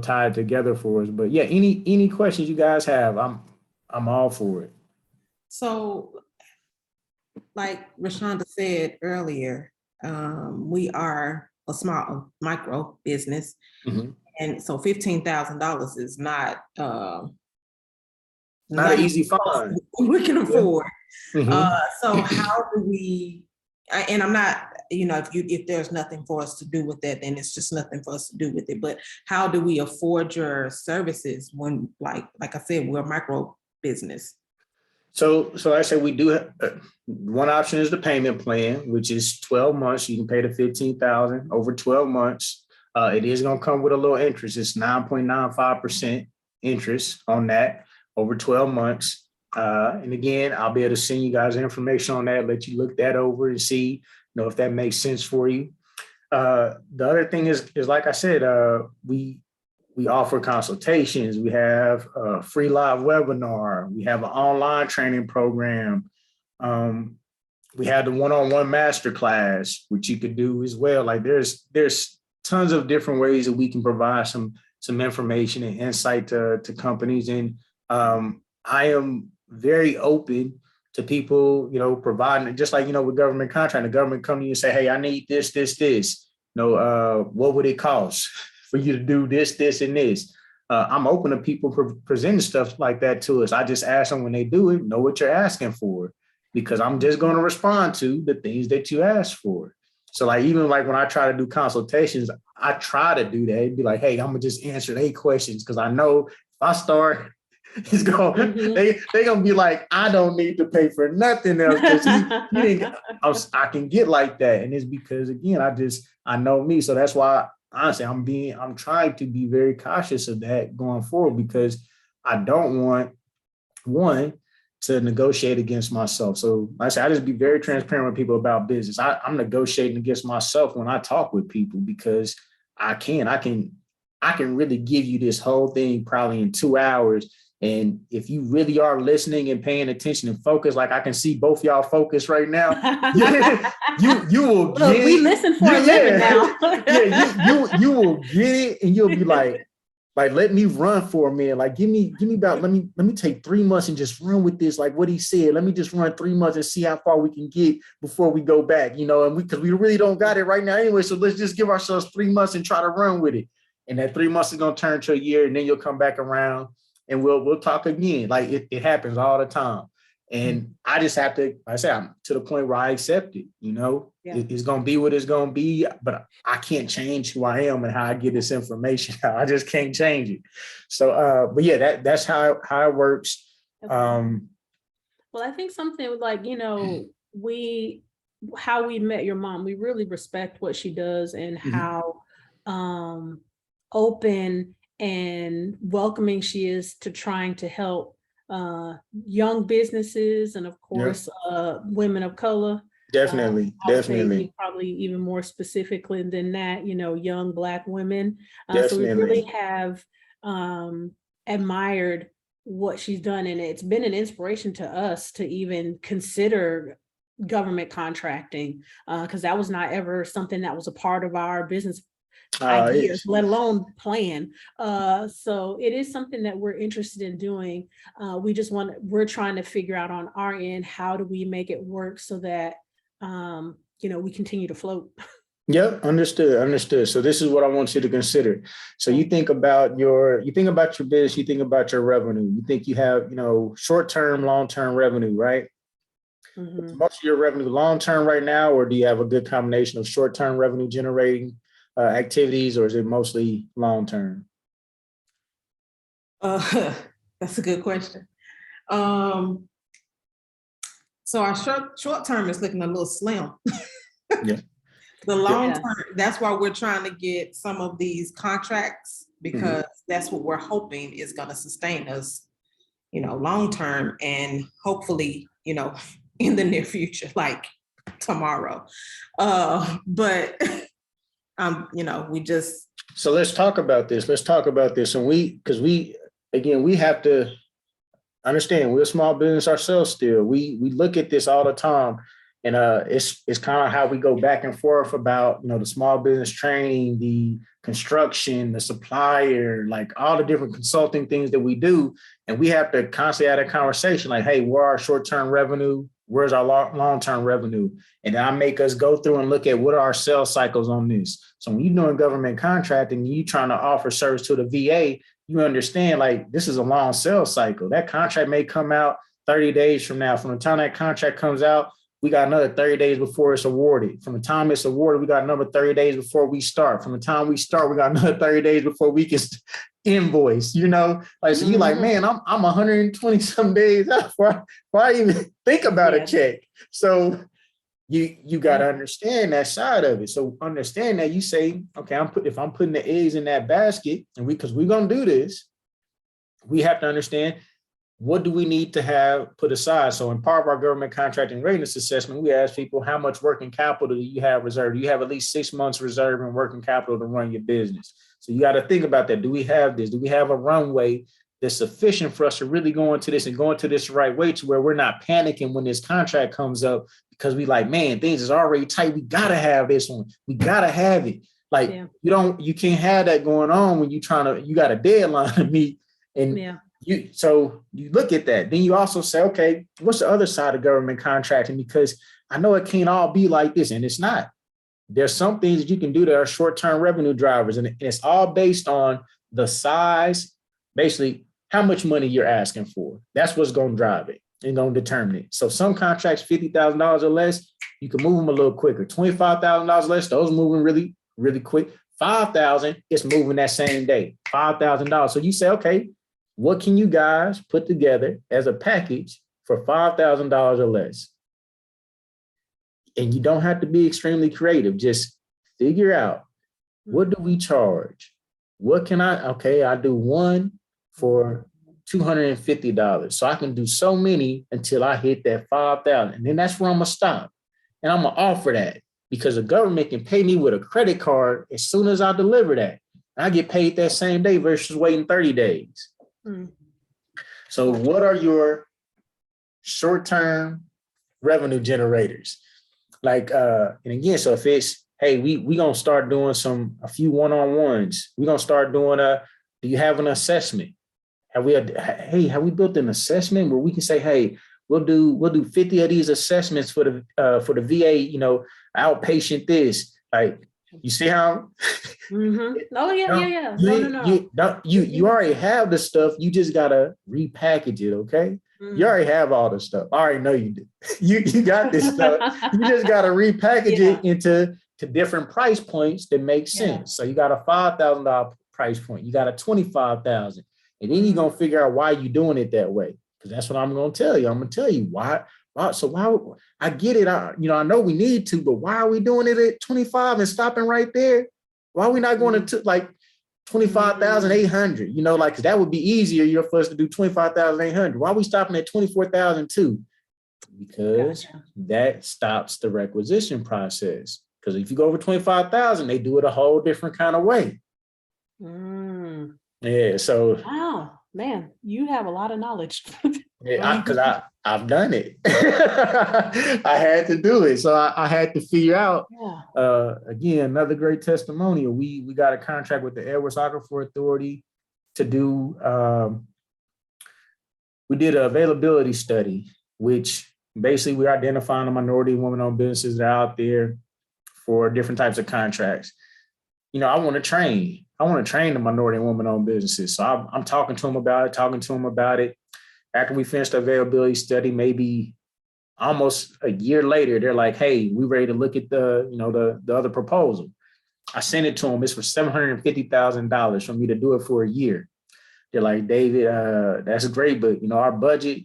tie it together for us. But yeah, any questions you guys have, I'm all for it.
So, like Rashonda said earlier, we are a small micro business.
Mhm.
And so $15,000 is not
Not an easy find.
we can afford.
Mhm.
So how do we, and I'm not, if there's nothing for us to do with that, then it's just nothing for us to do with it. But how do we afford your services when, like I said, we're a micro business?
So I say we do have, one option is the payment plan, which is 12 months. You can pay the 15,000 over 12 months. It is going to come with a little interest. It's 9.95% interest on that over 12 months. And again, I'll be able to send you guys information on that, let you look that over and see, if that makes sense for you. The other thing is like I said, we offer consultations. We have a free live webinar. We have an online training program. We have the one-on-one masterclass, which you could do as well. Like there's tons of different ways that we can provide some information and insight to companies. And I am very open to people, providing it, just like, with government contract, the government come to you and say, hey, I need this. What would it cost for you to do this, and this? I'm open to people presenting stuff like that to us. I just ask them when they do it, know what you're asking for, because I'm just going to respond to the things that you ask for. So like, even like when I try to do consultations, I try to do that. It'd be like, hey, I'm gonna just answer their questions, because I know if I start, it's going they gonna be like, I don't need to pay for nothing else, because I can get like that. And it's because, again, I know me. So that's why, honestly, I'm trying to be very cautious of that going forward, because I don't want one to negotiate against myself. So like I said, I just be very transparent with people about business. I'm negotiating against myself when I talk with people, because I can really give you this whole thing probably in 2 hours. And if you really are listening and paying attention and focus, like I can see both y'all focus right now, you will get it.
We listen for a living now.
You will get it, and you'll be like, let me run for a minute. Like, give me about, let me take 3 months and just run with this. Like what he said, let me just run 3 months and see how far we can get before we go back, and because we really don't got it right now anyway. So let's just give ourselves 3 months and try to run with it. And that 3 months is going to turn to a year, and then you'll come back around and we'll talk again. Like it happens all the time. And I just have to, like I say, I'm to the point where I accept it, It's going to be what it's going to be, but I can't change who I am and how I get this information. I just can't change it. So, but yeah, that's how it works.
Well, I think something like, how we met your mom, we really respect what she does and how open and welcoming she is to trying to help young businesses and of course women of color.
Definitely.
Probably even more specifically than that, young Black women. So we
Definitely.
really have admired what she's done, and it's been an inspiration to us to even consider government contracting, because that was not ever something that was a part of our business ideas, let alone plan. So it is something that we're interested in doing. We're trying to figure out on our end, how do we make it work so that we continue to float.
Yep, understood. So this is what I want you to consider. So you think about your business, you think about your revenue, you think you have, short-term, long-term revenue, right? Most of your revenue long-term right now, or do you have a good combination of short-term revenue generating activities, or is it mostly long-term?
That's a good question. So our short-term is looking a little slim.
Yeah.
The long-term, that's why we're trying to get some of these contracts, because that's what we're hoping is going to sustain us, long-term, and hopefully, in the near future, like tomorrow. But we just.
So let's talk about this. And we have to understand we're a small business ourselves still. We look at this all the time, and it's kind of how we go back and forth about, the small business training, the construction, the supplier, like all the different consulting things that we do. And we have to constantly have a conversation like, hey, where are our short-term revenue Where's our long-term revenue? And then I make us go through and look at what are our sales cycles on this. So when you're doing government contracting, you trying to offer service to the VA, you understand like this is a long sales cycle. That contract may come out 30 days from now. From the time that contract comes out, we got another 30 days before it's awarded. From the time it's awarded, we got another 30 days before we start. From the time we start, we got another 30 days before we can invoice, you know? Like, so you're like, man, I'm 120 some days out before I even think about a check. So you got to understand that side of it. So understand that you say, okay, if I'm putting the eggs in that basket, and because we're going to do this, we have to understand what do we need to have put aside. So in part of our government contracting readiness assessment, we ask people, how much working capital do you have reserved? Do you have at least 6 months reserved in working capital to run your business? So you got to think about that. Do we have this? Do we have a runway that's sufficient for us to really go into this and go into this the right way to where we're not panicking when this contract comes up because we like, man, things is already tight. We got to have this one. We got to have it. Like you can't have that going on when you got a deadline to meet. And so you look at that. Then you also say, okay, what's the other side of government contracting? Because I know it can't all be like this, and it's not. There's some things that you can do that are short-term revenue drivers, and it's all based on the size, basically how much money you're asking for. That's what's going to drive it and going to determine it. So some contracts, $50,000 or less, you can move them a little quicker. $25,000 less, those moving really, really quick. $5,000, it's moving that same day. $5,000. So you say, okay, what can you guys put together as a package for $5,000 or less? And you don't have to be extremely creative. Just figure out, what do we charge? What can I do one for $250. So I can do so many until I hit that 5,000. And then that's where I'm gonna stop. And I'm gonna offer that because the government can pay me with a credit card as soon as I deliver that. I get paid that same day versus waiting 30 days. So what are your short-term revenue generators? Like, and again, so if it's, hey, we gonna start doing a few one-on-ones. We're gonna start doing do you have an assessment? Have we built an assessment where we can say, hey, we'll do 50 of these assessments for the VA, outpatient this. Like, you see how?
Oh yeah. No.
You already have the stuff. You just gotta repackage it. Okay. You already have all the stuff. I already know you do. You got this stuff. You just gotta repackage it into different price points that make sense. So you got a $5,000 price point. You got a $25,000, and then you're gonna figure out why you're doing it that way. Because that's what I'm gonna tell you. I'm gonna tell you why. So why I get it. I know we need to, but why are we doing it at 25 and stopping right there? Why are we not going to like 25,800? Cause that would be easier for us to do 25,800. Why are we stopping at 24,002? Because that stops the requisition process. Because if you go over 25,000, they do it a whole different kind of way. Yeah. So.
Wow, man, you have a lot of knowledge.
Yeah, because I've done it. I had to do it. So I had to figure out, again, another great testimonial. We got a contract with the Edwards Aquifer Authority to do, we did an availability study, which basically we're identifying the minority and women-owned businesses that are out there for different types of contracts. I want to train the minority and women-owned businesses. So I'm talking to them about it. After we finished the availability study, maybe almost a year later, they're like, hey, we're ready to look at the other proposal. I sent it to them. It's for $750,000 for me to do it for a year. They're like, David, that's great, but our budget,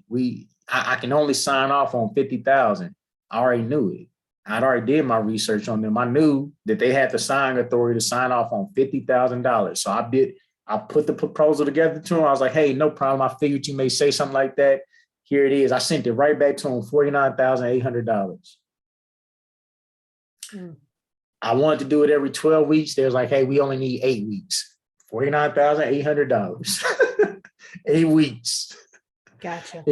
I can only sign off on 50,000. I already knew it. I'd already did my research on them. I knew that they had the signing authority to sign off on $50,000. So I put the proposal together to him. I was like, hey, no problem. I figured you may say something like that. Here it is. I sent it right back to him, $49,800. I wanted to do it every 12 weeks. They was like, hey, we only need 8 weeks. $49,800. 8 weeks.
Gotcha.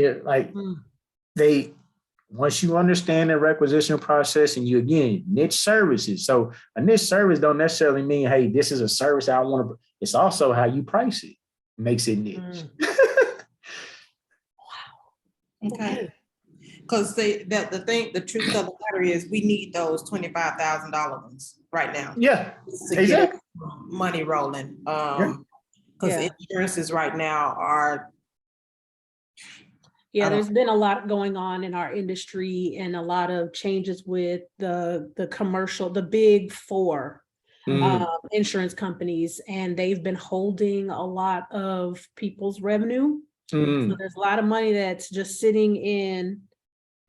Once you understand the requisition process and you, again, niche services. So a niche service don't necessarily mean, hey, this is a service I want to, it's also how you price it makes it niche.
Wow. Okay. Because the truth of the matter is we need those $25,000 ones right now
Yeah,
to
exactly.
get money rolling.
Yeah.
Because
Yeah.
insurances right now are.
Yeah,
I don't-
there's been a lot going on in our industry and a lot of changes with the commercial, the big four insurance companies, and they've been holding a lot of people's revenue. So there's a lot of money that's just sitting in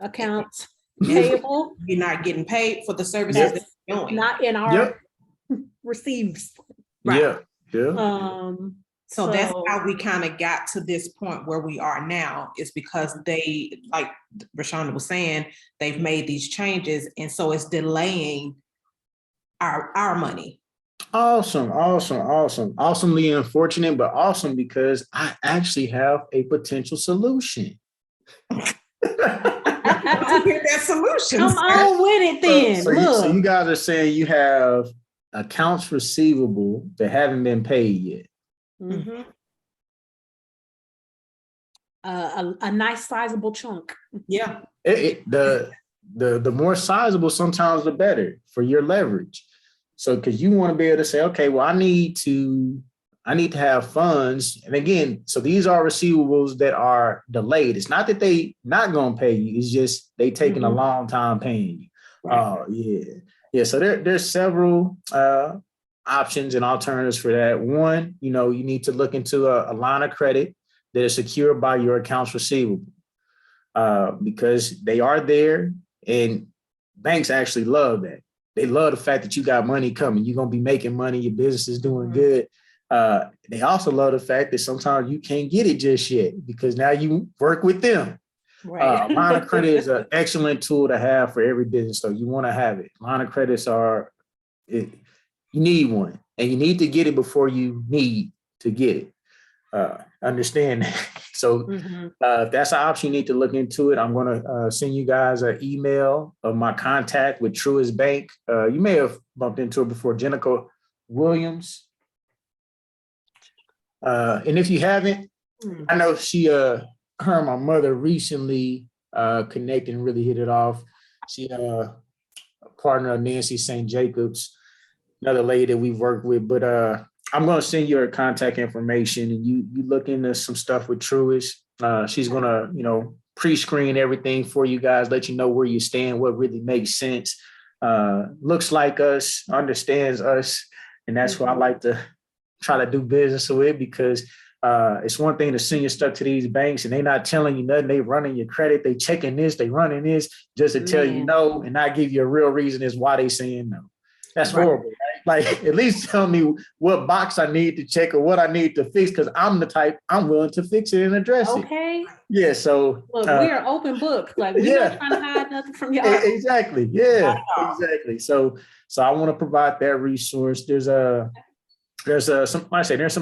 accounts payable,
You're not getting paid for the services
Yep.
that you're doing.
not in our receives.
Right. Yeah.
So that's how we kind of got to this point where we are now, is because they, like Rashonda was saying, they've made these changes, and so it's delaying our money.
Awesomely unfortunate, but awesome because I actually have a potential solution.
To get that solution.
Come on with it then.
So you guys are saying you have accounts receivable that haven't been paid yet.
Mhm. A nice sizable chunk.
Yeah.
The more sizable sometimes the better for your leverage. So because you want to be able to say, okay, well, I need to have funds. And again, so these are receivables that are delayed. It's not that they not going to pay you. It's just they taking a long time paying you.
Right.
Yeah. So there's several options and alternatives for that. One, you need to look into a line of credit that is secured by your accounts receivable because they are there, and banks actually love that. They love the fact that you got money coming. You're going to be making money. Your business is doing good. They also love the fact that sometimes you can't get it just yet because now you work with them.
Right.
Line of credit is an excellent tool to have for every business. So you want to have it. Line of credits you need one, and you need to get it before you need to get it. Understand that. So if that's an option, you need to look into it. I'm going to send you guys an email of my contact with Truist Bank. You may have bumped into her before, Jenica Williams. And if you haven't, I know her and my mother recently connected and really hit it off. She a partner of Nancy St. Jacobs, another lady that we've worked with. But I'm going to send you her contact information, and you look into some stuff with Truist. She's going to, pre-screen everything for you guys, let you know where you stand, what really makes sense, looks like us, understands us. And that's why I like to try to do business with, because it's one thing to send your stuff to these banks and they not telling you nothing. They running your credit, they checking this, they running this just to tell you no and not give you a real reason as why they saying no. That's horrible, right? Like, at least tell me what box I need to check or what I need to fix, because I'm the type, I'm willing to fix it and address it.
Okay.
Yeah, so
look, we are open book. Like, we're not trying to hide nothing from y'all.
Exactly. Yeah, exactly. So I want to provide that resource. There's some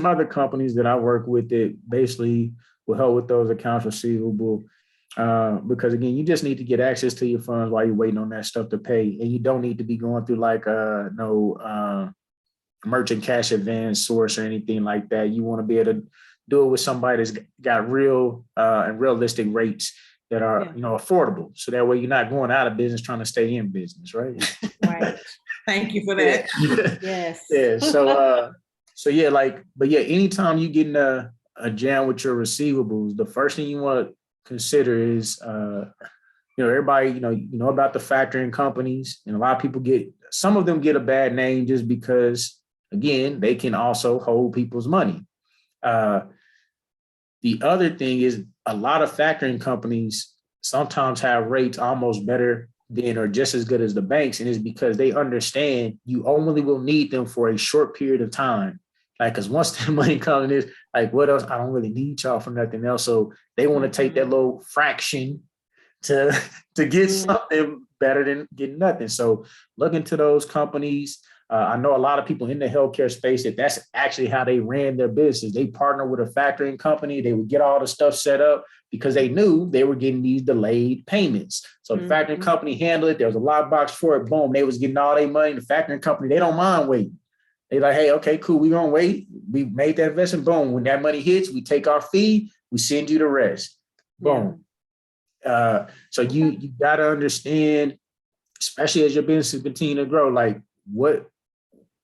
other companies that I work with that basically will help with those accounts receivable. Because again, you just need to get access to your funds while you're waiting on that stuff to pay. And you don't need to be going through like no merchant cash advance source or anything like that. You want to be able to do it with somebody that's got real and realistic rates that are, affordable. So that way you're not going out of business trying to stay in business, right?
Right.
Thank you for that.
Yes.
Yeah. But anytime you get in a jam with your receivables, the first thing you want to consider is, everybody, you know about the factoring companies, and a lot of people some of them get a bad name just because, again, they can also hold people's money. The other thing is a lot of factoring companies sometimes have rates almost better than or just as good as the banks. And it's because they understand you only will need them for a short period of time. Like, because once the money comes in, like, what else? I don't really need y'all for nothing else. So they want to take that little fraction to get something better than getting nothing. So look into those companies. I know a lot of people in the healthcare space that's actually how they ran their business. They partnered with a factoring company. They would get all the stuff set up because they knew they were getting these delayed payments. So the factoring company handled it. There was a lockbox for it. Boom, they was getting all their money. The factoring company, they don't mind waiting. They like, hey, okay, cool. We're going to wait. We made that investment. Boom. When that money hits, we take our fee. We send you the rest. Boom. So you got to understand, especially as your business continue to grow, like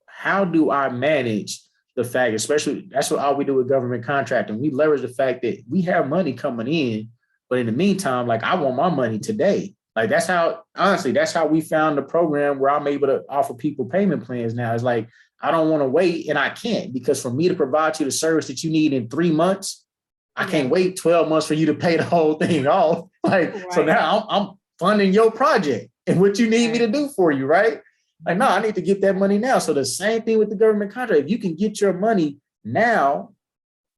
how do I manage the fact, especially that's what all we do with government contracting. We leverage the fact that we have money coming in, but in the meantime, like I want my money today. Like that's how we found the program where I'm able to offer people payment plans now. It's like, I don't want to wait, and I can't, because for me to provide you the service that you need in 3 months, I can't wait 12 months for you to pay the whole thing off. Like, so now I'm funding your project and what you need me to do for you, right? Like, no, I need to get that money now. So the same thing with the government contract. If you can get your money now,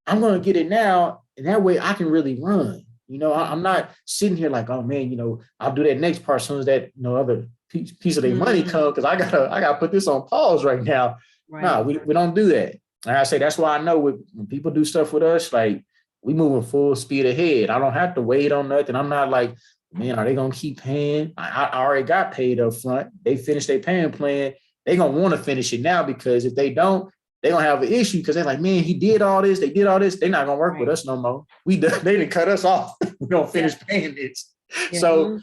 I'm going to get it now. And that way I can really run. I'm not sitting here like, oh man, I'll do that next part as soon as that other piece of their money comes, because I gotta put this on pause right now. Right. No, we don't do that. And I say that's why I know when people do stuff with us, like we moving full speed ahead. I don't have to wait on nothing. I'm not like, man, are they gonna keep paying? I already got paid up front. They finished their payment plan. They gonna want to finish it now, because if they don't, they're gonna have an issue, because they're like, man, he did all this, they did all this. They're not gonna work with us no more. They didn't cut us off. We're gonna finish paying this. Yeah.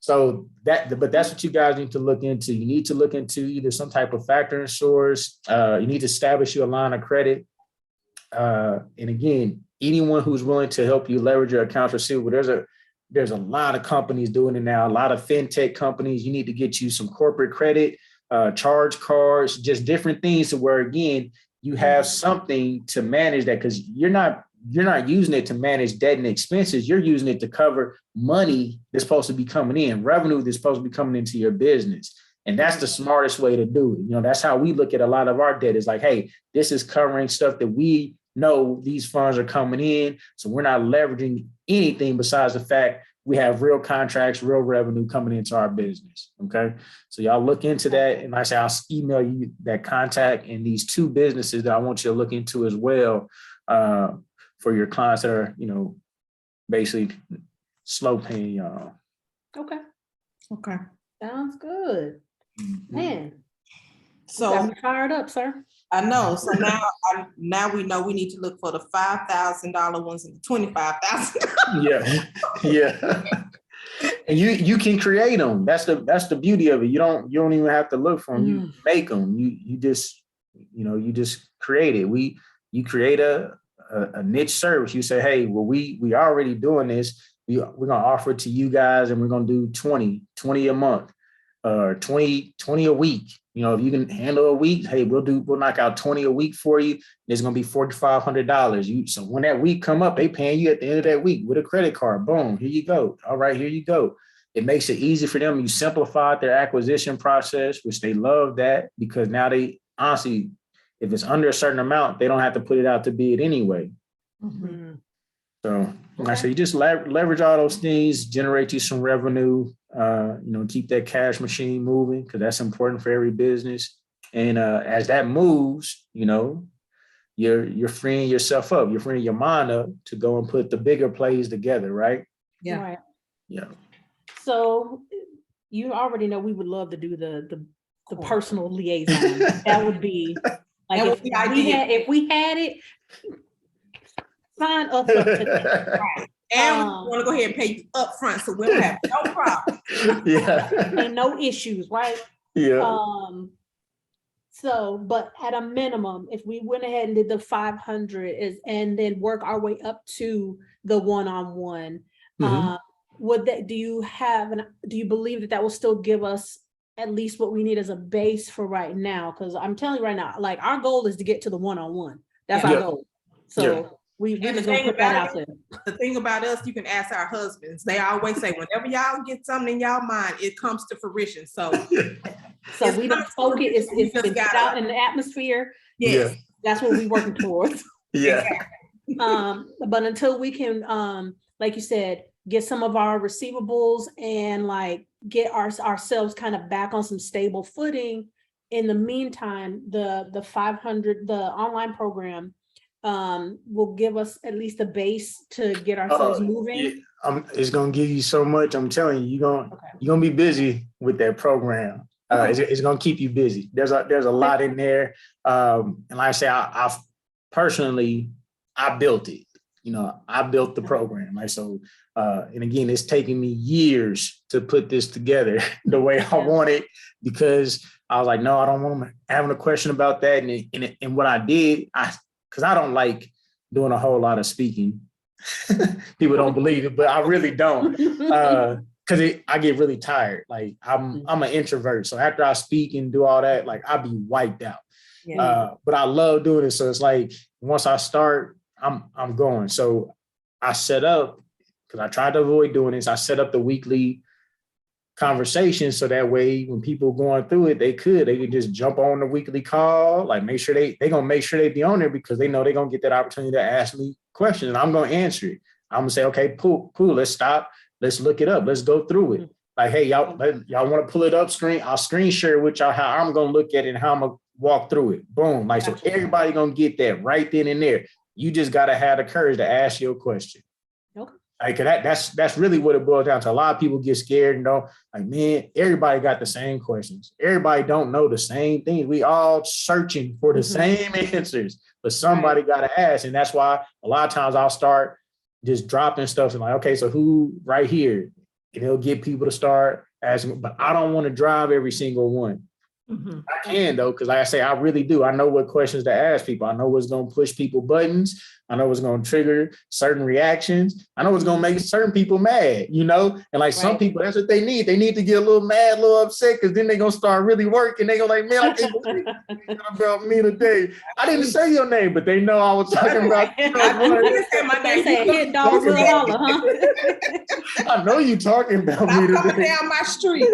But that's what you guys need to look into. You need to look into either some type of factoring source. You need to establish your line of credit. And again, anyone who's willing to help you leverage your accounts receivable, there's a lot of companies doing it now, a lot of fintech companies. You need to get you some corporate credit, charge cards, just different things to where, again, you have something to manage that, because you're not using it to manage debt and expenses. You're using it to cover money that's supposed to be coming in, revenue that's supposed to be coming into your business. And that's the smartest way to do it. That's how we look at a lot of our debt. Is like, hey, this is covering stuff that we know these funds are coming in. So we're not leveraging anything besides the fact we have real contracts, real revenue coming into our business. Okay. So y'all look into that. And like I say, I'll email you that contact and these 2 businesses that I want you to look into as well, for your clients that are, basically slow paying y'all.
Okay.
Okay.
Sounds good. Man.
So
got me fired up, sir.
I know. So now we know we need to look for the $5,000 ones and the $25,000.
Yeah. And you can create them. That's the beauty of it. You don't even have to look for them. You make them. You just create it. You create a niche service. You say, hey, well, we already doing this. We're gonna offer it to you guys, and we're gonna do 20 a month, or 20 a week. If you can handle a week, hey, we'll knock out 20 a week for you. There's gonna be $4,500. So when that week come up, they paying you at the end of that week with a credit card. Boom, here you go. All right, here you go. It makes it easy for them. You simplified their acquisition process, which they love that, because now they honestly, if it's under a certain amount, they don't have to put it out to bid anyway. Mm-hmm. So like I say, you just leverage all those things, generate you some revenue, keep that cash machine moving, because that's important for every business. And as that moves, you're freeing yourself up, you're freeing your mind up to go and put the bigger plays together, right?
Yeah. Right.
Yeah.
So you already know we would love to do the personal liaison. That would be like, if we had it, sign us up to that. Right.
And we want to go ahead and pay you up front, so we'll have no problem.
And no issues, right?
Yeah.
So, but at a minimum, if we went ahead and did the 500 and then work our way up to the one-on-one, do you believe that will still give us at least what we need as a base for right now? Because I'm telling you right now, like, our goal is to get to the one-on-one. That's our goal. So we just gonna put that out there.
The thing about us, you can ask our husbands. They always say, whenever y'all get something in y'all mind, it comes to fruition. So
we don't focus. It's been put out in the atmosphere.
Yes.
That's what we're working towards.
Yeah.
But until we can, like you said, get some of our receivables and like get ourselves kind of back on some stable footing. In the meantime, the 500, the online program, will give us at least a base to get ourselves moving.
Yeah. It's gonna give you so much. I'm telling you, you're gonna be busy with that program. It's gonna keep you busy. There's a lot in there. And like I say, I personally built it. I built the program. Like, so, and again, it's taking me years to put this together the way I want it, because I was like, no, I don't want them having a question about that. And what I did, because I don't like doing a whole lot of speaking. People don't believe it, but I really don't. Because I get really tired. Like I'm an introvert. So after I speak and do all that, like I'll be wiped out. But I love doing it. So it's like once I start, I'm going. So I set up, because I tried to avoid doing this, I set up the weekly conversation so that way when people going through it, they could just jump on the weekly call, like make sure they gonna make sure they be on there, because they know they're gonna get that opportunity to ask me questions and I'm gonna answer it. I'm gonna say, okay, cool, let's stop, let's look it up, let's go through it. Like, hey, y'all want to pull it up I'll screen share with y'all how I'm gonna look at it and how I'm gonna walk through it. Boom. Like, so everybody gonna get that right then and there. You just gotta have the courage to ask your question.
Okay.
Like that's really what it boils down to. A lot of people get scared and don't, like, man, everybody got the same questions. Everybody don't know the same things. We all searching for the same answers, but somebody got to ask. And that's why a lot of times I'll start just dropping stuff and like, okay, so who right here? And it'll get people to start asking, but I don't want to drive every single one. I can though, because like I say, I really do. I know what questions to ask people. I know what's going to push people buttons. I know what's going to trigger certain reactions. I know what's going to make certain people mad, And like some people, that's what they need. They need to get a little mad, a little upset, because then they're going to start really working. They're going to like, man, I can't believe you about me today. I didn't say your name, but they know I was talking about you.
Hit dogs with holler, huh?
I know you talking about me today.
Coming down my street.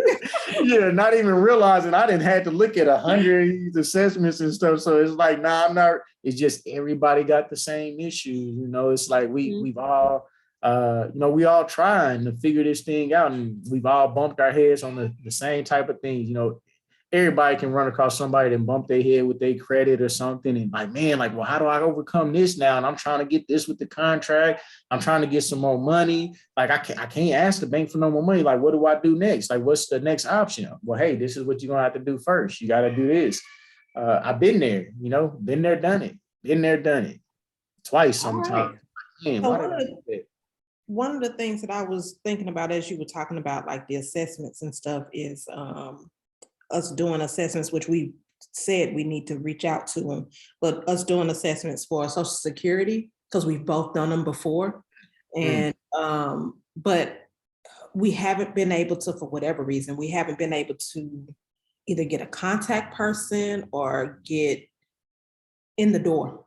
Yeah, not even realizing I didn't have to look at 100 assessments and stuff. So it's like, nah, I'm not. It's just everybody got the same issues. It's like we've all, we all trying to figure this thing out, and we've all bumped our heads on the same type of things. Everybody can run across somebody that bump their head with their credit or something, and like, man, like, well, how do I overcome this now? And I'm trying to get this with the contract. I'm trying to get some more money. Like, I can't ask the bank for no more money. Like, what do I do next? Like, what's the next option? Well, hey, this is what you're gonna have to do first. You got to do this. I've been there, been there, done it twice sometimes.
Right. So one of the things that I was thinking about as you were talking about like the assessments and stuff is us doing assessments, which we said we need to reach out to them, but us doing assessments for Social Security, because we've both done them before. And but we haven't been able to, for whatever reason, we haven't been able to either get a contact person or get in the door.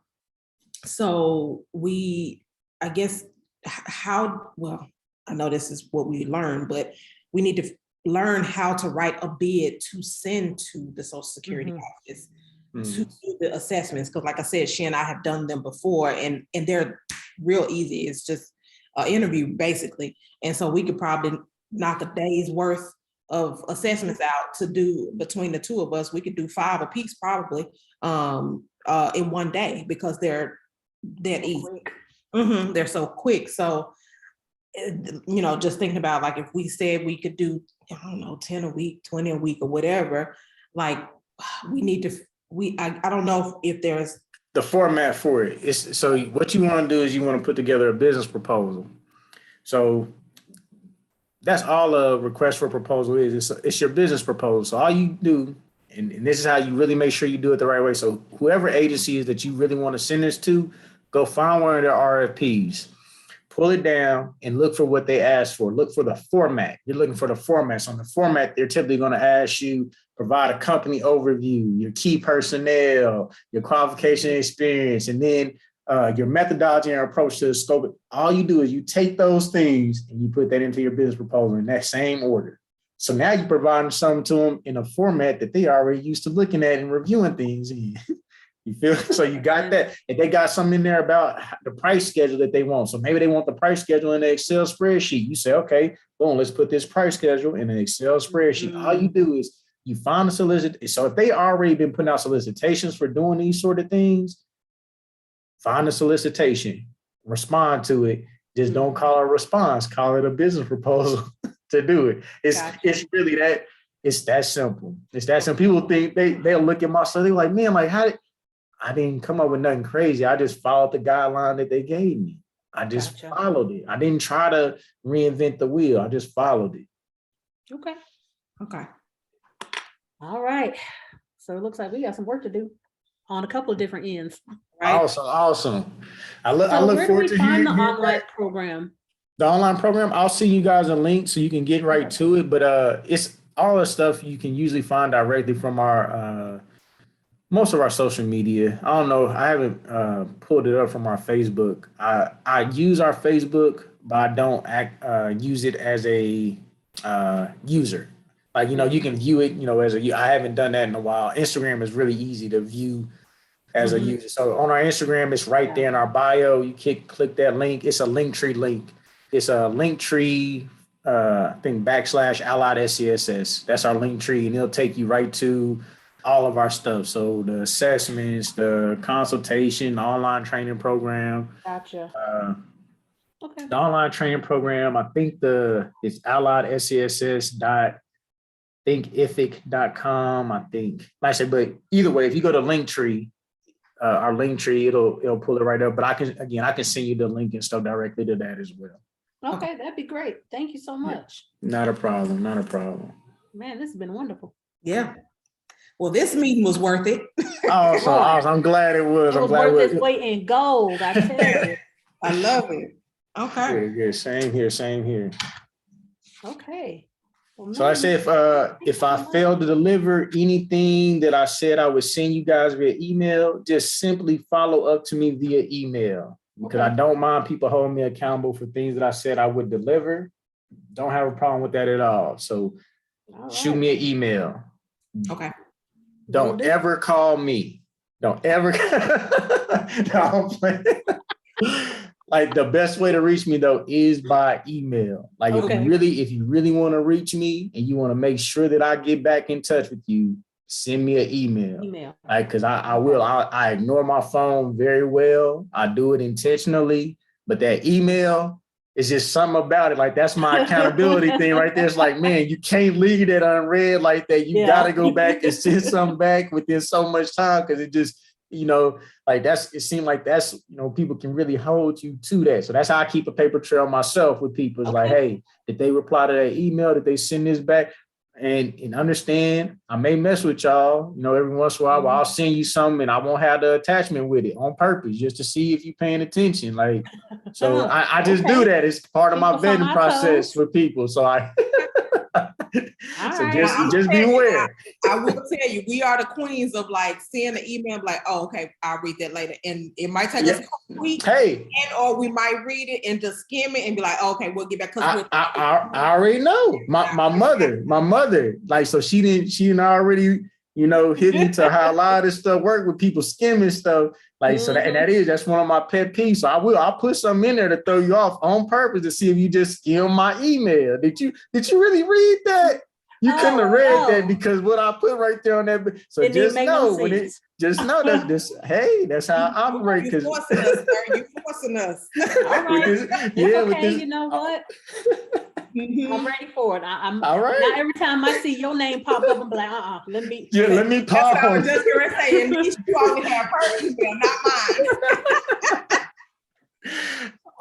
So I guess I know this is what we learned, but we need to learn how to write a bid to send to the Social Security office to do the assessments. Because like I said, she and I have done them before, and they're real easy. It's just an interview basically. And so we could probably knock a day's worth of assessments out to do between the two of us. We could do 5 apiece probably in one day, because they're that easy. They're so quick. So, just thinking about like, if we said we could do, 10 a week, 20 a week or whatever, like we need to, I don't know if there's
the format for it. So what you want to do is you want to put together a business proposal. So that's all a request for proposal is. It's your business proposal. So all you do, and this is how you really make sure you do it the right way. So whoever agency is that you really want to send this to, go find one of their RFPs, pull it down and look for what they asked for. Look for the format. You're looking for the format. So on the format, they're typically going to ask you, provide a company overview, your key personnel, your qualification experience, and then your methodology and approach to the scope. All you do is you take those things and you put that into your business proposal in that same order. So now you're providing something to them in a format that they already used to looking at and reviewing things in. You feel? So you got that. And they got something in there about the price schedule that they want. So maybe they want the price schedule in the Excel spreadsheet. You say, okay, boom, let's put this price schedule in an Excel spreadsheet. All you do is you find a solicit. So if they already been putting out solicitations for doing these sort of things, find a solicitation, respond to it. Just don't call it a response. Call it a business proposal to do it. It's really that. It's that simple. It's that simple. People think they'll look at my stuff. They're like, man, like I didn't come up with nothing crazy. I just followed the guideline that they gave me. I just
Gotcha.
followed it. I didn't try to reinvent the wheel. I just followed it.
Okay.
Okay.
All right. So it looks like we got some work to do on a couple of different ends.
Right.
Awesome, awesome. I look
So where do
forward
we
to
find the
hearing
online
back.
program?
The online program, I'll send you guys a link so you can get right to it. But it's all the stuff you can usually find directly from our most of our social media. I don't know. I haven't pulled it up from our Facebook. I use our Facebook, but I don't use it as a user. Like, you can view it, as a, I haven't done that in a while. Instagram is really easy to view as a
Mhm.
user. So on our Instagram, it's right there in our bio. You click that link. It's a Linktree link. It's a Linktree, I think /Allied SCSS. That's our Linktree, and it'll take you right to all of our stuff. So the assessments, the consultation, the online training program.
Gotcha. Okay.
The online training program, I think it's Allied SCSS thinkific.com, I think. Like I said, but either way, if you go to Linktree, our Linktree, it'll pull it right up. But I can send you the link and stuff directly to that as well.
Okay, that'd be great. Thank you so much.
Not a problem. Not a problem.
Man, this has been wonderful.
Yeah. Well, this meeting was worth it.
Awesome. I'm glad it was.
It
I'm
was
glad
worth its weight in gold, I tell you.
I love it. Okay.
Good. Same here.
Okay. Well,
So I
man,
say if I failed to deliver anything that I said I would send you guys via email, just simply follow up to me via email, because I don't mind people holding me accountable for things that I said I would deliver. Don't have a problem with that at all. So shoot me an email.
Okay.
Don't ever call me. Don't ever. No, I'm playing. Like, the best way to reach me though is by email. Like, if you really want to reach me and you want to make sure that I get back in touch with you, send me an email. Like, because I will. I ignore my phone very well. I do it intentionally, but that email is just something about it. Like, that's my accountability thing right there. It's like, man, you can't leave that unread like that. You got to go back and send something back within so much time, because it just, like, it seemed like that's, people can really hold you to that. So that's how I keep a paper trail myself with people. It's like, hey, did they reply to that email? Did they send this back? And understand, I may mess with y'all, every once in a while, but I'll send you something and I won't have the attachment with it on purpose, just to see if you're paying attention. Like, so I just do that. It's part of my vetting process with people. So so just be aware.
I will tell you, we are the queens of like seeing the email, like, oh, okay, I'll read that later. And it might take us a week, or we might read it and just skim it and be like, oh, okay, we'll get back.
I already know. My mother, like, so she didn't already, hit me to how a lot of stuff work with people skimming stuff. Like, so that's one of my pet peeves. So I'll put something in there to throw you off on purpose to see if you just skim my email. Did you really read that? You couldn't have read that, because what I put right there on that. So just know that this, hey, that's how I operate.
You're forcing us, sir. You're forcing us.
All right. You know what? I'm ready for it. I'm
all right.
Now every time I see your name pop up, I'm like, let me
pop on.
I was just gonna say, at least you only have her email, not mine.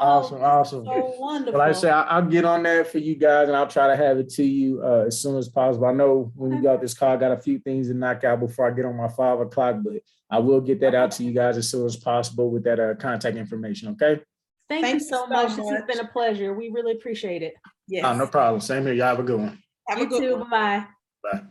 Awesome.
So wonderful.
Well, like I say, I'll get on that for you guys, and I'll try to have it to you as soon as possible. I know when we got this call, I got a few things to knock out before I get on my 5 o'clock, but I will get that out to you guys as soon as possible with that contact information. Okay.
Thank you so much. This has been a pleasure. We really appreciate it.
Yes.
No problem. Same here. Y'all have a good one.
Have a good one.
Bye.
Bye.